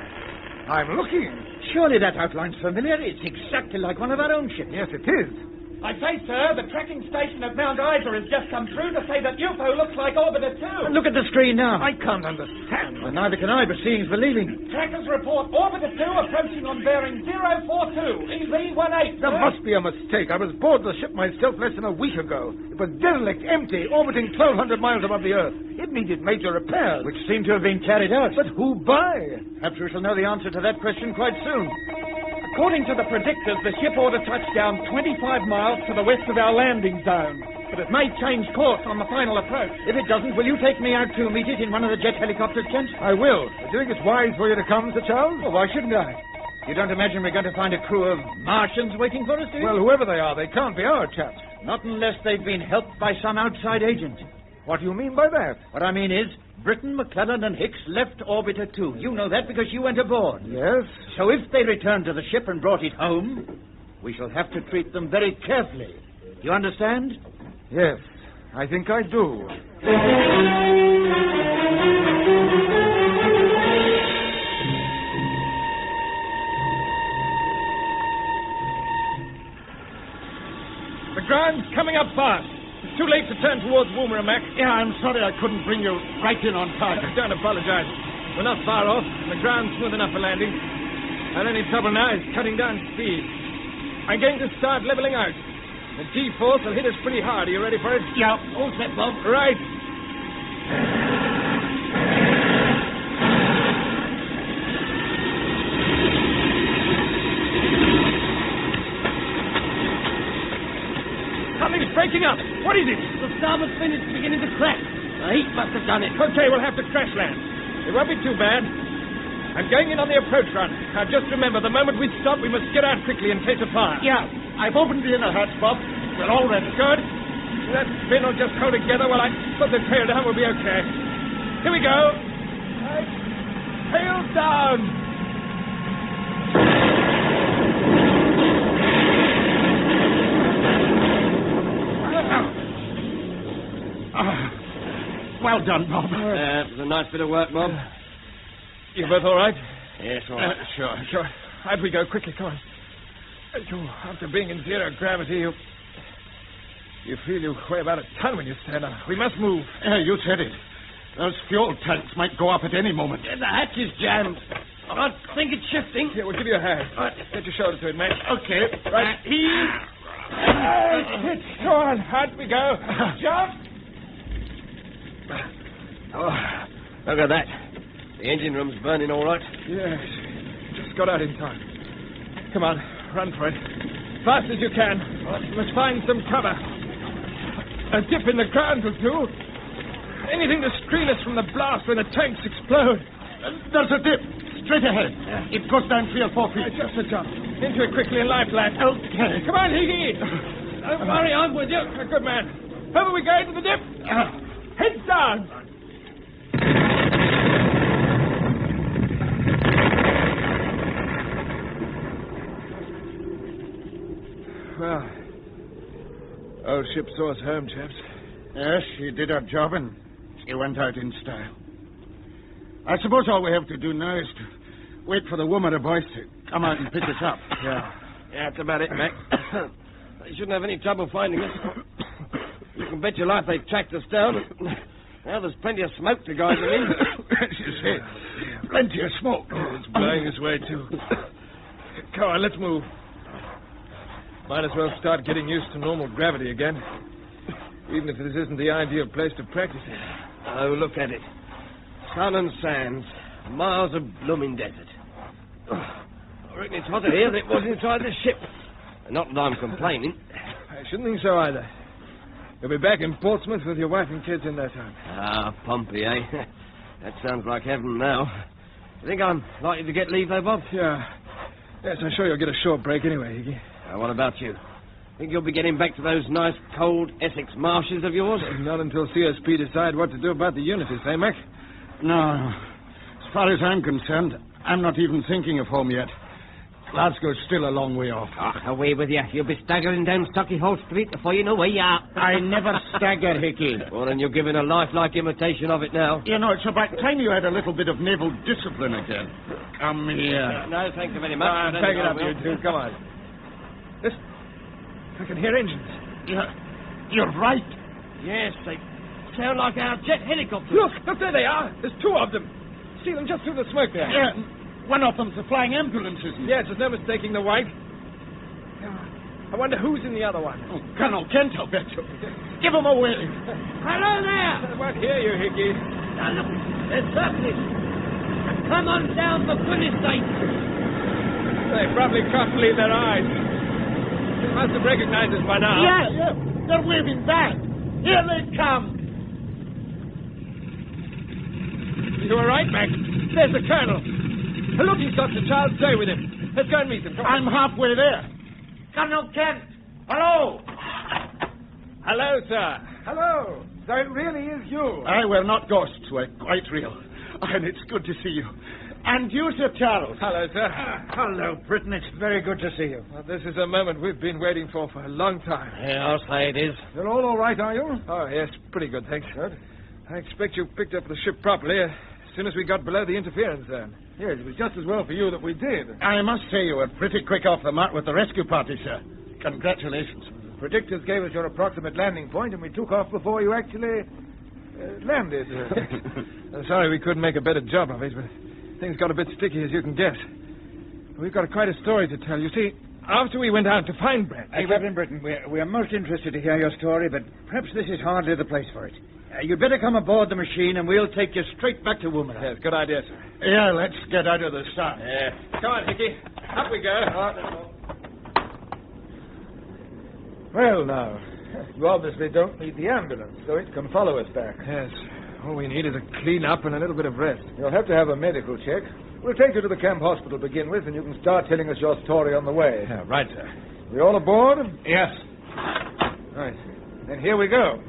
I'm looking. Surely that outline's familiar. It's exactly like one of our own ships. Yes, it is. I say, sir, the tracking station at Mount Isa has just come through to say that UFO looks like Orbiter 2. And look at the screen now. I can't understand. Well, neither can I, but seeing's believing. Trackers report Orbiter 2 approaching on bearing 042, EV18. There must be a mistake. I was aboard the ship myself less than a week ago. It was derelict, empty, orbiting 1,200 miles above the Earth. It needed major repairs. Which seem to have been carried out. But who by? Perhaps we shall know the answer to that question quite soon. According to the predictors, the ship ought to touch down 25 miles to the west of our landing zone. But it may change course on the final approach. If it doesn't, will you take me out to meet it in one of the jet helicopters, Kent? I will. Do you think it's wise for you to come, Sir Charles? Oh, why shouldn't I? You don't imagine we're going to find a crew of Martians waiting for us, do you? Well, whoever they are, they can't be our chaps. Not unless they've been helped by some outside agent. What do you mean by that? What I mean is, Britain, McClellan, and Hicks left Orbiter 2. You know that because you went aboard. Yes? So if they returned to the ship and brought it home, we shall have to treat them very carefully. You understand? Yes, I think I do. The ground's coming up fast. It's too late to turn towards Woomera, Mac. Yeah, I'm sorry I couldn't bring you right in on target. Don't apologize. We're not far off. The ground's smooth enough for landing. Our only trouble now is cutting down speed. I'm going to start leveling out. The G-force will hit us pretty hard. Are you ready for it? Yeah, all set, Bob. Right. Something's breaking up. What is it? The starboard fin is beginning to crack. The heat must have done it. Okay, we'll have to crash land. It won't be too bad. I'm going in on the approach run. Now, just remember, the moment we stop, we must get out quickly in case of fire. Yeah, I've opened the inner hatch, Bob. We're all ready. Good. That fin will just hold together while I put the tail down. We'll be okay. Here we go. Right. Tail down. Well done, Bob. It was a nice bit of work, Bob. You both all right? Yes, all right. Sure. Out we go. Quickly, come on. After being in zero gravity, you feel you weigh about a ton when you stand up. We must move. Yeah, you said it. Those fuel tanks might go up at any moment. The hatch is jammed. I think it's shifting. Here, we'll give you a hand. Right. Get your shoulder to it, mate. Okay. Right. Go on. Out we go. Jump. Oh, look at that. The engine room's burning all right. Yes. Just got out in time. Come on, run for it. Fast as you can. Let's find some cover. A dip in the ground will do. Anything to screen us from the blast when the tanks explode. There's a dip. Straight ahead. It goes down 3 or 4 feet. Just a jump. Into it quickly and life, lad. Okay. Come on, Higgy. Don't worry, I'm with you. Good man. Over we go into the dip. Heads down. Well, old ship saw us home, chaps. Yes, she did her job and she went out in style. I suppose all we have to do now is to wait for the Woomera boys to come out and pick us up. Yeah, that's about it, Mac. They shouldn't have any trouble finding us. You can bet your life they've tracked us down. Now there's plenty of smoke to guide them in. As you say, plenty of smoke. It's blowing this way, too. Come on, let's move. Might as well start getting used to normal gravity again. Even if this isn't the ideal place to practice it. Oh, look at it. Sun and sands. Miles of blooming desert. I reckon it's hotter here than it was inside the ship. Not that I'm complaining. I shouldn't think so either. You'll be back in Portsmouth with your wife and kids in that time. Ah, Pompey, eh? That sounds like heaven now. You think I'm likely to get leave, though, Bob? Yeah. Yes, I'm sure you'll get a short break anyway, Higgy. What about you? Think you'll be getting back to those nice, cold Essex marshes of yours? Not until CSP decide what to do about the Unities, eh, Mac? No. As far as I'm concerned, I'm not even thinking of home yet. Glasgow's still a long way off. Oh, away with you. You'll be staggering down Stockyhall Street before you know where you are. I never stagger, Hickey. Well, then you're giving a lifelike imitation of it now. You know, it's about time you had a little bit of naval discipline again. Come here. No, thank you very much. Take it up, you two. Come on. Listen. I can hear engines. You're right. Yes, they sound like our jet helicopters. Look, there they are. There's 2 of them. See them just through the smoke there. Yeah, one of them's a flying ambulance, isn't it? Yes, there's no mistaking the white. I wonder who's in the other one. Oh, Colonel Kent, I'll bet you. Give him a wave. Hello there. I won't hear you, Hickey. Now, look, there's surface. Come on down, for goodness sake. They probably can't believe their eyes. They must have recognized us by now. Yeah. They're waving back. Here they come. You were right, Mac. There's the Colonel. Look, he's got Sir Charles Day with him. Let's go and meet him. Come on. I'm halfway there. Colonel Kent. Hello. Hello, sir. Hello. So it really is you. We're not ghosts. We're quite real. And it's good to see you. And you, Sir Charles. Hello, sir. Hello, Britain. It's very good to see you. Well, this is a moment we've been waiting for a long time. Yeah, I'll say it is. You're all right, are you? Oh, yes. Pretty good, thanks. Good. I expect you picked up the ship properly as soon as we got below the interference zone. Yes, it was just as well for you that we did. I must say you were pretty quick off the mark with the rescue party, sir. Congratulations. The predictors gave us your approximate landing point, and we took off before you actually landed. I'm sorry we couldn't make a better job of it, but things got a bit sticky, as you can guess. We've got quite a story to tell. You see, after we went out to find Brent... Captain Britain, we're most interested to hear your story, but perhaps this is hardly the place for it. You'd better come aboard the machine, and we'll take you straight back to Woomera. Yes, good idea, sir. Yeah, let's get out of the sun. Yeah. Come on, Hickey. Up we go. Well, now, you obviously don't need the ambulance, so it can follow us back. Yes. All we need is a clean up and a little bit of rest. You'll have to have a medical check. We'll take you to the camp hospital to begin with, and you can start telling us your story on the way. Yeah, right, sir. We all aboard? Yes. Right. Then here we go.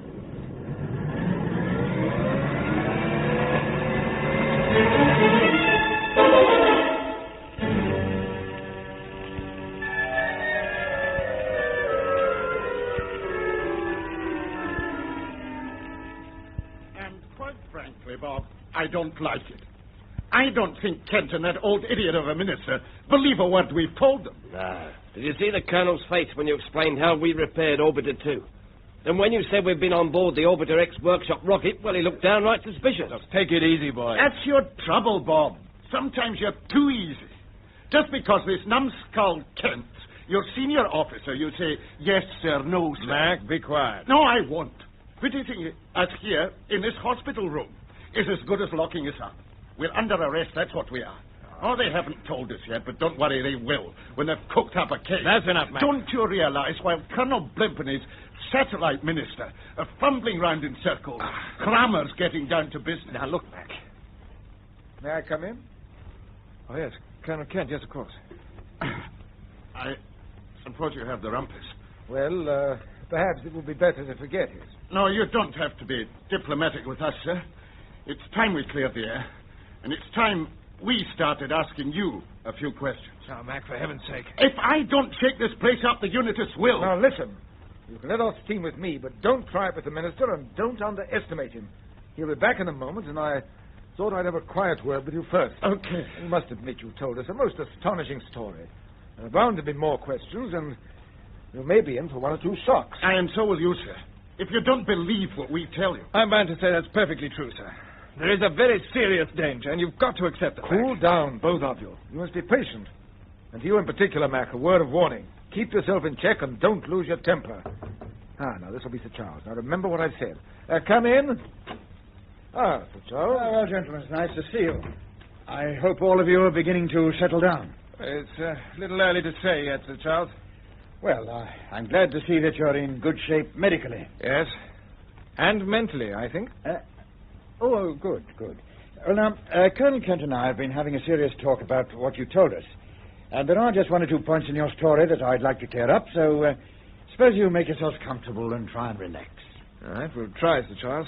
Bob, I don't like it. I don't think Kent and that old idiot of a minister believe a word we've told them. No. Did you see the Colonel's face when you explained how we repaired Orbiter 2? And when you said we've been on board the Orbiter X workshop rocket, well, he looked downright suspicious. Just take it easy, boy. That's your trouble, Bob. Sometimes you're too easy. Just because this numbskull Kent, your senior officer, you say, yes, sir, no, sir. Mac, be quiet. No, I won't. Visiting us here in this hospital room is as good as locking us up. We're under arrest, that's what we are. Oh, they haven't told us yet, but don't worry, they will, when they've cooked up a case. That's enough, Mac. Don't you realize, while Colonel Blimp and his satellite minister are fumbling round in circles, Kramer's getting down to business. Now, look, Mac. May I come in? Oh, yes, Colonel Kent, yes, of course. I suppose you have the rumpus. Well, perhaps it would be better to forget it. No, you don't have to be diplomatic with us, sir. It's time we cleared the air, and it's time we started asking you a few questions. Now, Mac, for heaven's sake. If I don't shake this place up, the Unitists will. Now, listen. You can let off steam with me, but don't try it with the minister, and don't underestimate him. He'll be back in a moment, and I thought I'd have a quiet word with you first. Okay. You must admit you told us a most astonishing story. There are bound to be more questions, and you may be in for one or two shocks. And so will you, sir. If you don't believe what we tell you. I'm bound to say that's perfectly true, sir. There is a very serious danger, and you've got to accept the Cool down, both of you. You must be patient. And to you in particular, Mac, a word of warning. Keep yourself in check and don't lose your temper. Now, this will be Sir Charles. Now, remember what I said. Come in. Sir Charles. Well, gentlemen, it's nice to see you. I hope all of you are beginning to settle down. It's a little early to say yet, Sir Charles. Well, I'm glad to see that you're in good shape medically. Yes. And mentally, I think. Oh, good. Well, now, Colonel Kent and I have been having a serious talk about what you told us. And there are just one or two points in your story that I'd like to clear up, so suppose you make yourselves comfortable and try and relax. All right, we'll try, Sir Charles.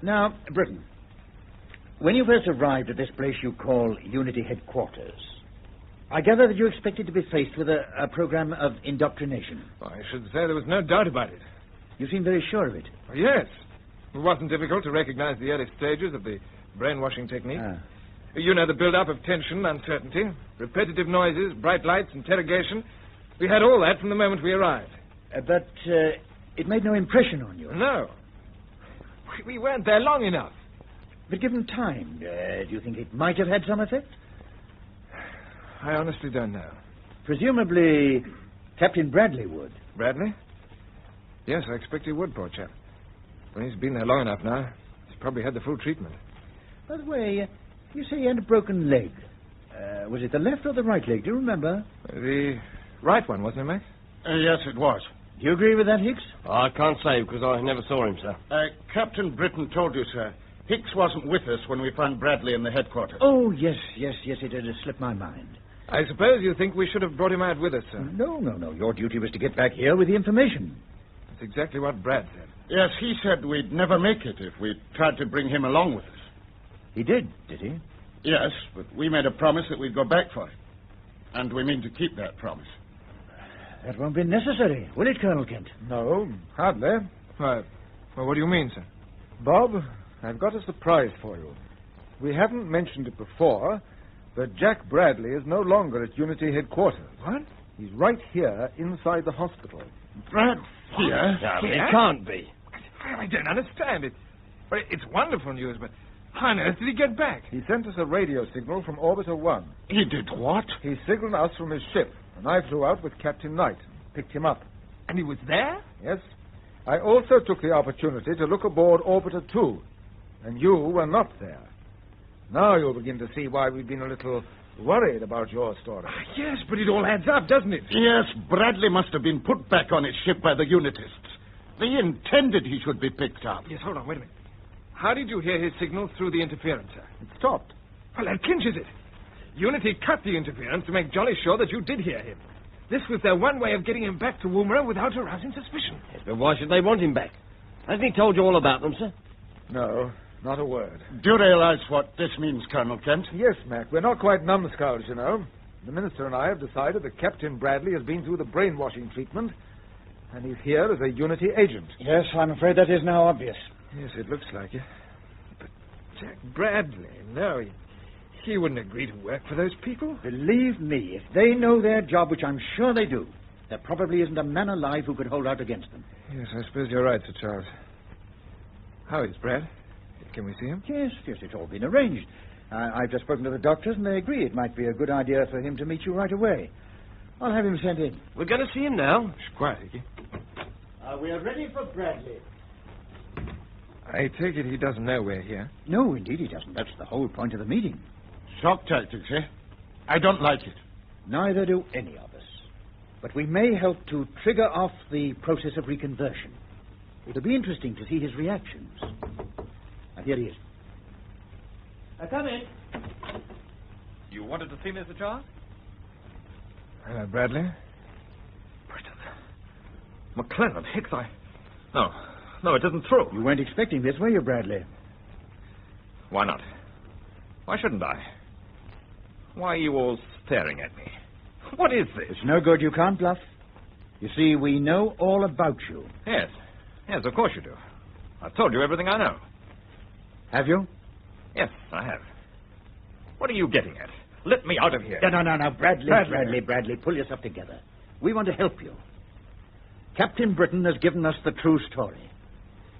Now, Britain, when you first arrived at this place you call Unity Headquarters, I gather that you expected to be faced with a program of indoctrination. I should say there was no doubt about it. You seem very sure of it. Oh, yes. It wasn't difficult to recognize the early stages of the brainwashing technique. You know, the build-up of tension, uncertainty, repetitive noises, bright lights, interrogation. We had all that from the moment we arrived. But it made no impression on you. No. We weren't there long enough. But given time, do you think it might have had some effect? I honestly don't know. Presumably, Captain Bradley would. Bradley? Yes, I expect he would, poor chap. Well, he's been there long enough now. He's probably had the full treatment. By the way, you say he had a broken leg. Was it the left or the right leg? Do you remember? The right one, wasn't it, Max? Yes, it was. Do you agree with that, Hicks? I can't say, because I never saw him, sir. Captain Britton told you, sir. Hicks wasn't with us when we found Bradley in the headquarters. Oh, yes, it had slipped my mind. I suppose you think we should have brought him out with us, sir? No. Your duty was to get back here with the information. That's exactly what Brad said. Yes, he said we'd never make it if we tried to bring him along with us. He did he? Yes, but we made a promise that we'd go back for it. And we mean to keep that promise. That won't be necessary, will it, Colonel Kent? No, hardly. Well, what do you mean, sir? Bob, I've got a surprise for you. We haven't mentioned it before, but Jack Bradley is no longer at Unity Headquarters. What? He's right here inside the hospital. Brad, here? No, it can't be. I don't understand it. Well, it's wonderful news, but how on earth did he get back? He sent us a radio signal from Orbiter 1. He did what? He signaled us from his ship, and I flew out with Captain Knight and picked him up. And he was there? Yes. I also took the opportunity to look aboard Orbiter 2, and you were not there. Now you'll begin to see why we've been a little worried about your story. Yes, but it all adds up, doesn't it? Yes, Bradley must have been put back on his ship by the Unitists. They intended he should be picked up. Yes, hold on, wait a minute. How did you hear his signal through the interference, sir? It stopped. Well, that clinches it. Unity cut the interference to make jolly sure that you did hear him. This was their one way of getting him back to Woomera without arousing suspicion. Yes, but why should they want him back? Hasn't he told you all about them, sir? No, not a word. Do you realize what this means, Colonel Kent? Yes, Mac. We're not quite numbskulls, you know. The Minister and I have decided that Captain Bradley has been through the brainwashing treatment, and he's here as a Unity agent. Yes, I'm afraid that is now obvious. Yes, it looks like it. But Jack Bradley, no, he wouldn't agree to work for those people. Believe me, if they know their job, which I'm sure they do, there probably isn't a man alive who could hold out against them. Yes, I suppose you're right, Sir Charles. How is Brad? Can we see him? Yes, it's all been arranged. I've just spoken to the doctors, and they agree it might be a good idea for him to meet you right away. I'll have him sent in. We're going to see him now. Quiet, Hickey. We are ready for Bradley. I take it he doesn't know we're here. No, indeed he doesn't. That's the whole point of the meeting. Shock tactics, eh? I don't like it. Neither do any of us. But we may help to trigger off the process of reconversion. It'll be interesting to see his reactions. And here he is. Come in. You wanted to see Mr. Charles? Hello, Bradley. McClellan, Hicks, No, it isn't true. You weren't expecting this, were you, Bradley? Why not? Why shouldn't I? Why are you all staring at me? What is this? It's no good. You can't bluff. You see, we know all about you. Yes, of course you do. I've told you everything I know. Have you? Yes, I have. What are you getting at? Let me out of here. No, Bradley, pull yourself together. We want to help you. Captain Britain has given us the true story.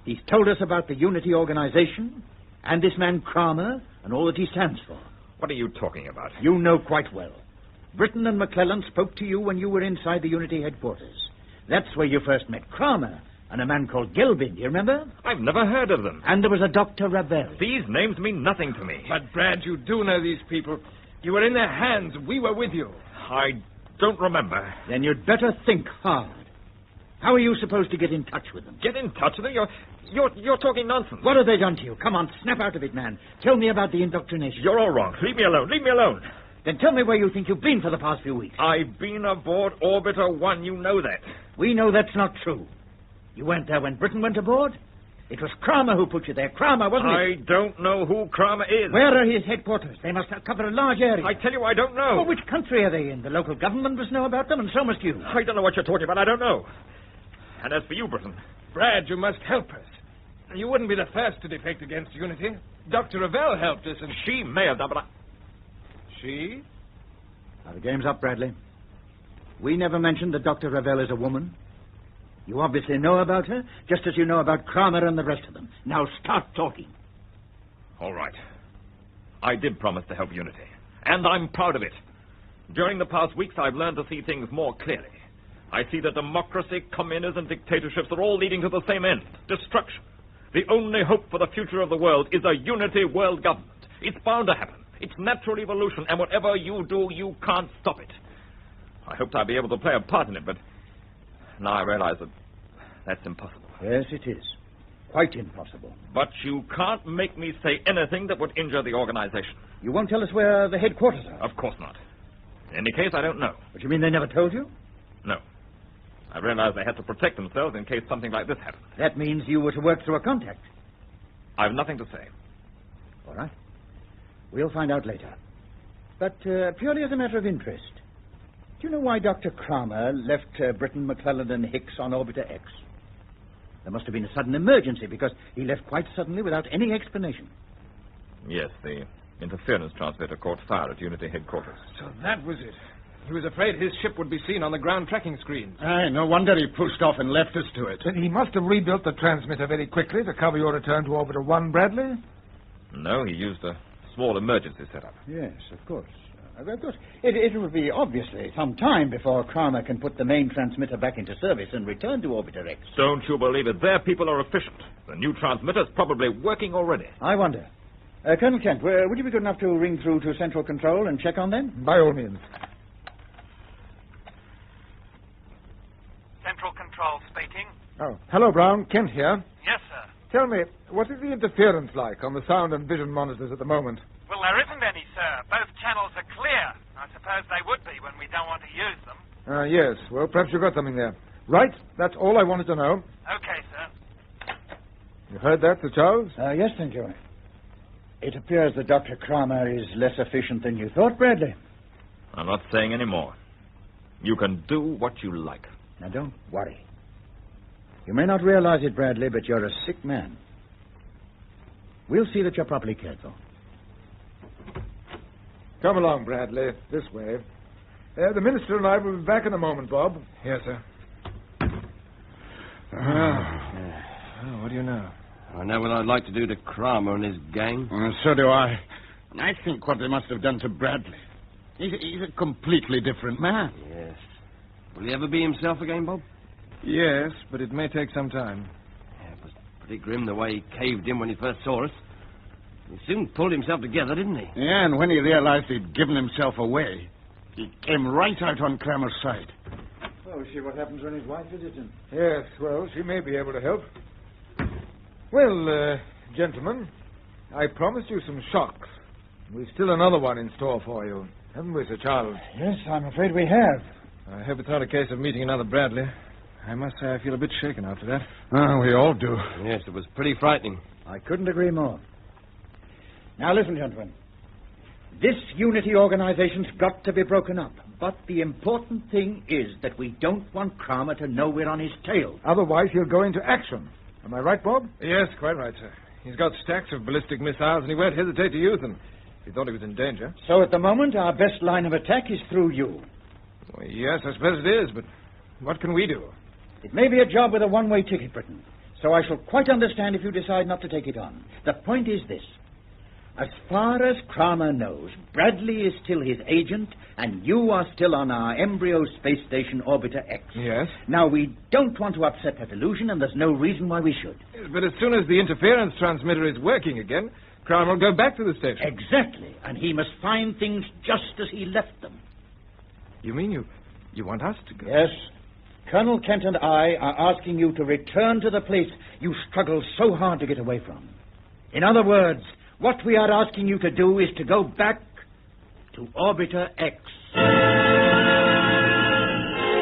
He's told us about the Unity organization and this man Kramer and all that he stands for. What are you talking about? You know quite well. Britain and McClellan spoke to you when you were inside the Unity headquarters. That's where you first met Kramer and a man called Gelbin, do you remember? I've never heard of them. And there was a Dr. Ravel. These names mean nothing to me. But, Brad, you do know these people. You were in their hands. We were with you. I don't remember. Then you'd better think hard. How are you supposed to get in touch with them? Get in touch with them? You're talking nonsense. What have they done to you? Come on, snap out of it, man. Tell me about the indoctrination. You're all wrong. Leave me alone. Then tell me where you think you've been for the past few weeks. I've been aboard Orbiter 1. You know that. We know that's not true. You weren't there when Britain went aboard? It was Kramer who put you there. Kramer, wasn't it? I don't know who Kramer is. Where are his headquarters? They must cover a large area. I tell you, I don't know. Well, which country are they in? The local government must know about them, and so must you. I don't know what you're talking about. I don't know. And as for you, Britain... Brad, you must help us. You wouldn't be the first to defect against Unity. Dr. Ravel helped us, and... She may have done, but She? Now, the game's up, Bradley. We never mentioned that Dr. Ravel is a woman. You obviously know about her, just as you know about Kramer and the rest of them. Now start talking. All right. I did promise to help Unity, and I'm proud of it. During the past weeks, I've learned to see things more clearly. I see that democracy, communism, and dictatorships are all leading to the same end, destruction. The only hope for the future of the world is a unity world government. It's bound to happen. It's natural evolution, and whatever you do, you can't stop it. I hoped I'd be able to play a part in it, but now I realize that that's impossible. Yes, it is. Quite impossible. But you can't make me say anything that would injure the organization. You won't tell us where the headquarters are? Of course not. In any case, I don't know. But you mean they never told you? No. I realized they had to protect themselves in case something like this happened. That means you were to work through a contact. I've nothing to say. All right. We'll find out later. But purely as a matter of interest, do you know why Dr. Kramer left Britain, McClellan, and Hicks on Orbiter X? There must have been a sudden emergency, because he left quite suddenly without any explanation. Yes, the interference transmitter caught fire at Unity headquarters. So that was it. He was afraid his ship would be seen on the ground tracking screens. Aye, no wonder he pushed off and left us to it. Then he must have rebuilt the transmitter very quickly to cover your return to Orbiter 1, Bradley? No, he used a small emergency setup. Yes, of course. Of course. It will be obviously some time before Kramer can put the main transmitter back into service and return to Orbiter X. Don't you believe it? Their people are efficient. The new transmitter's probably working already. I wonder. Colonel Kent, would you be good enough to ring through to Central Control and check on them? By all means. Central Control speaking. Oh, hello, Brown. Kent here. Yes, sir. Tell me, what is the interference like on the sound and vision monitors at the moment? Well, there isn't any, sir. Both channels are clear. I suppose they would be when we don't want to use them. Yes. Well, perhaps you've got something there. Right. That's all I wanted to know. Okay, sir. You heard that, Sir Charles? Yes, thank you. It appears that Dr. Kramer is less efficient than you thought, Bradley. I'm not saying any more. You can do what you like. Now, don't worry. You may not realize it, Bradley, but you're a sick man. We'll see that you're properly cared for. Come along, Bradley. This way. The minister and I will be back in a moment, Bob. Yes, sir. What do you know? I know what I'd like to do to Kramer and his gang. So do I. I think what they must have done to Bradley. He's a completely different man. Yes. Will he ever be himself again, Bob? Yes, but it may take some time. Yeah, it was Pretty grim the way he caved in when he first saw us. He soon pulled himself together, didn't he? Yeah, and when he realized he'd given himself away, he came right out on Kramer's side. Well, we'll see what happens when his wife visits him. Yes, well, she may be able to help. Well, gentlemen, I promised you some shocks. We've still another one in store for you, haven't we, Sir Charles? Yes, I'm afraid we have. I hope it's not a case of meeting another Bradley. I must say I feel a bit shaken after that. Oh, we all do. Yes, it was pretty frightening. I couldn't agree more. Now, listen, gentlemen. This unity organization's got to be broken up. But the important thing is that we don't want Kramer to know we're on his tail. Otherwise, he'll go into action. Am I right, Bob? Yes, quite right, sir. He's got stacks of ballistic missiles, and he won't hesitate to use them if he thought he was in danger. So at the moment, our best line of attack is through you. Well, yes, I suppose it is, but what can we do? It may be a job with a one-way ticket, Britain. So I shall quite understand if you decide not to take it on. The point is this. As far as Kramer knows, Bradley is still his agent, and you are still on our embryo space station Orbiter X. Yes? Now, we don't want to upset that illusion, and there's no reason why we should. Yes, but as soon as the interference transmitter is working again, Kramer will go back to the station. Exactly, and he must find things just as he left them. You mean you want us to go? Yes. Colonel Kent and I are asking you to return to the place you struggled so hard to get away from. In other words, what we are asking you to do is to go back to Orbiter X.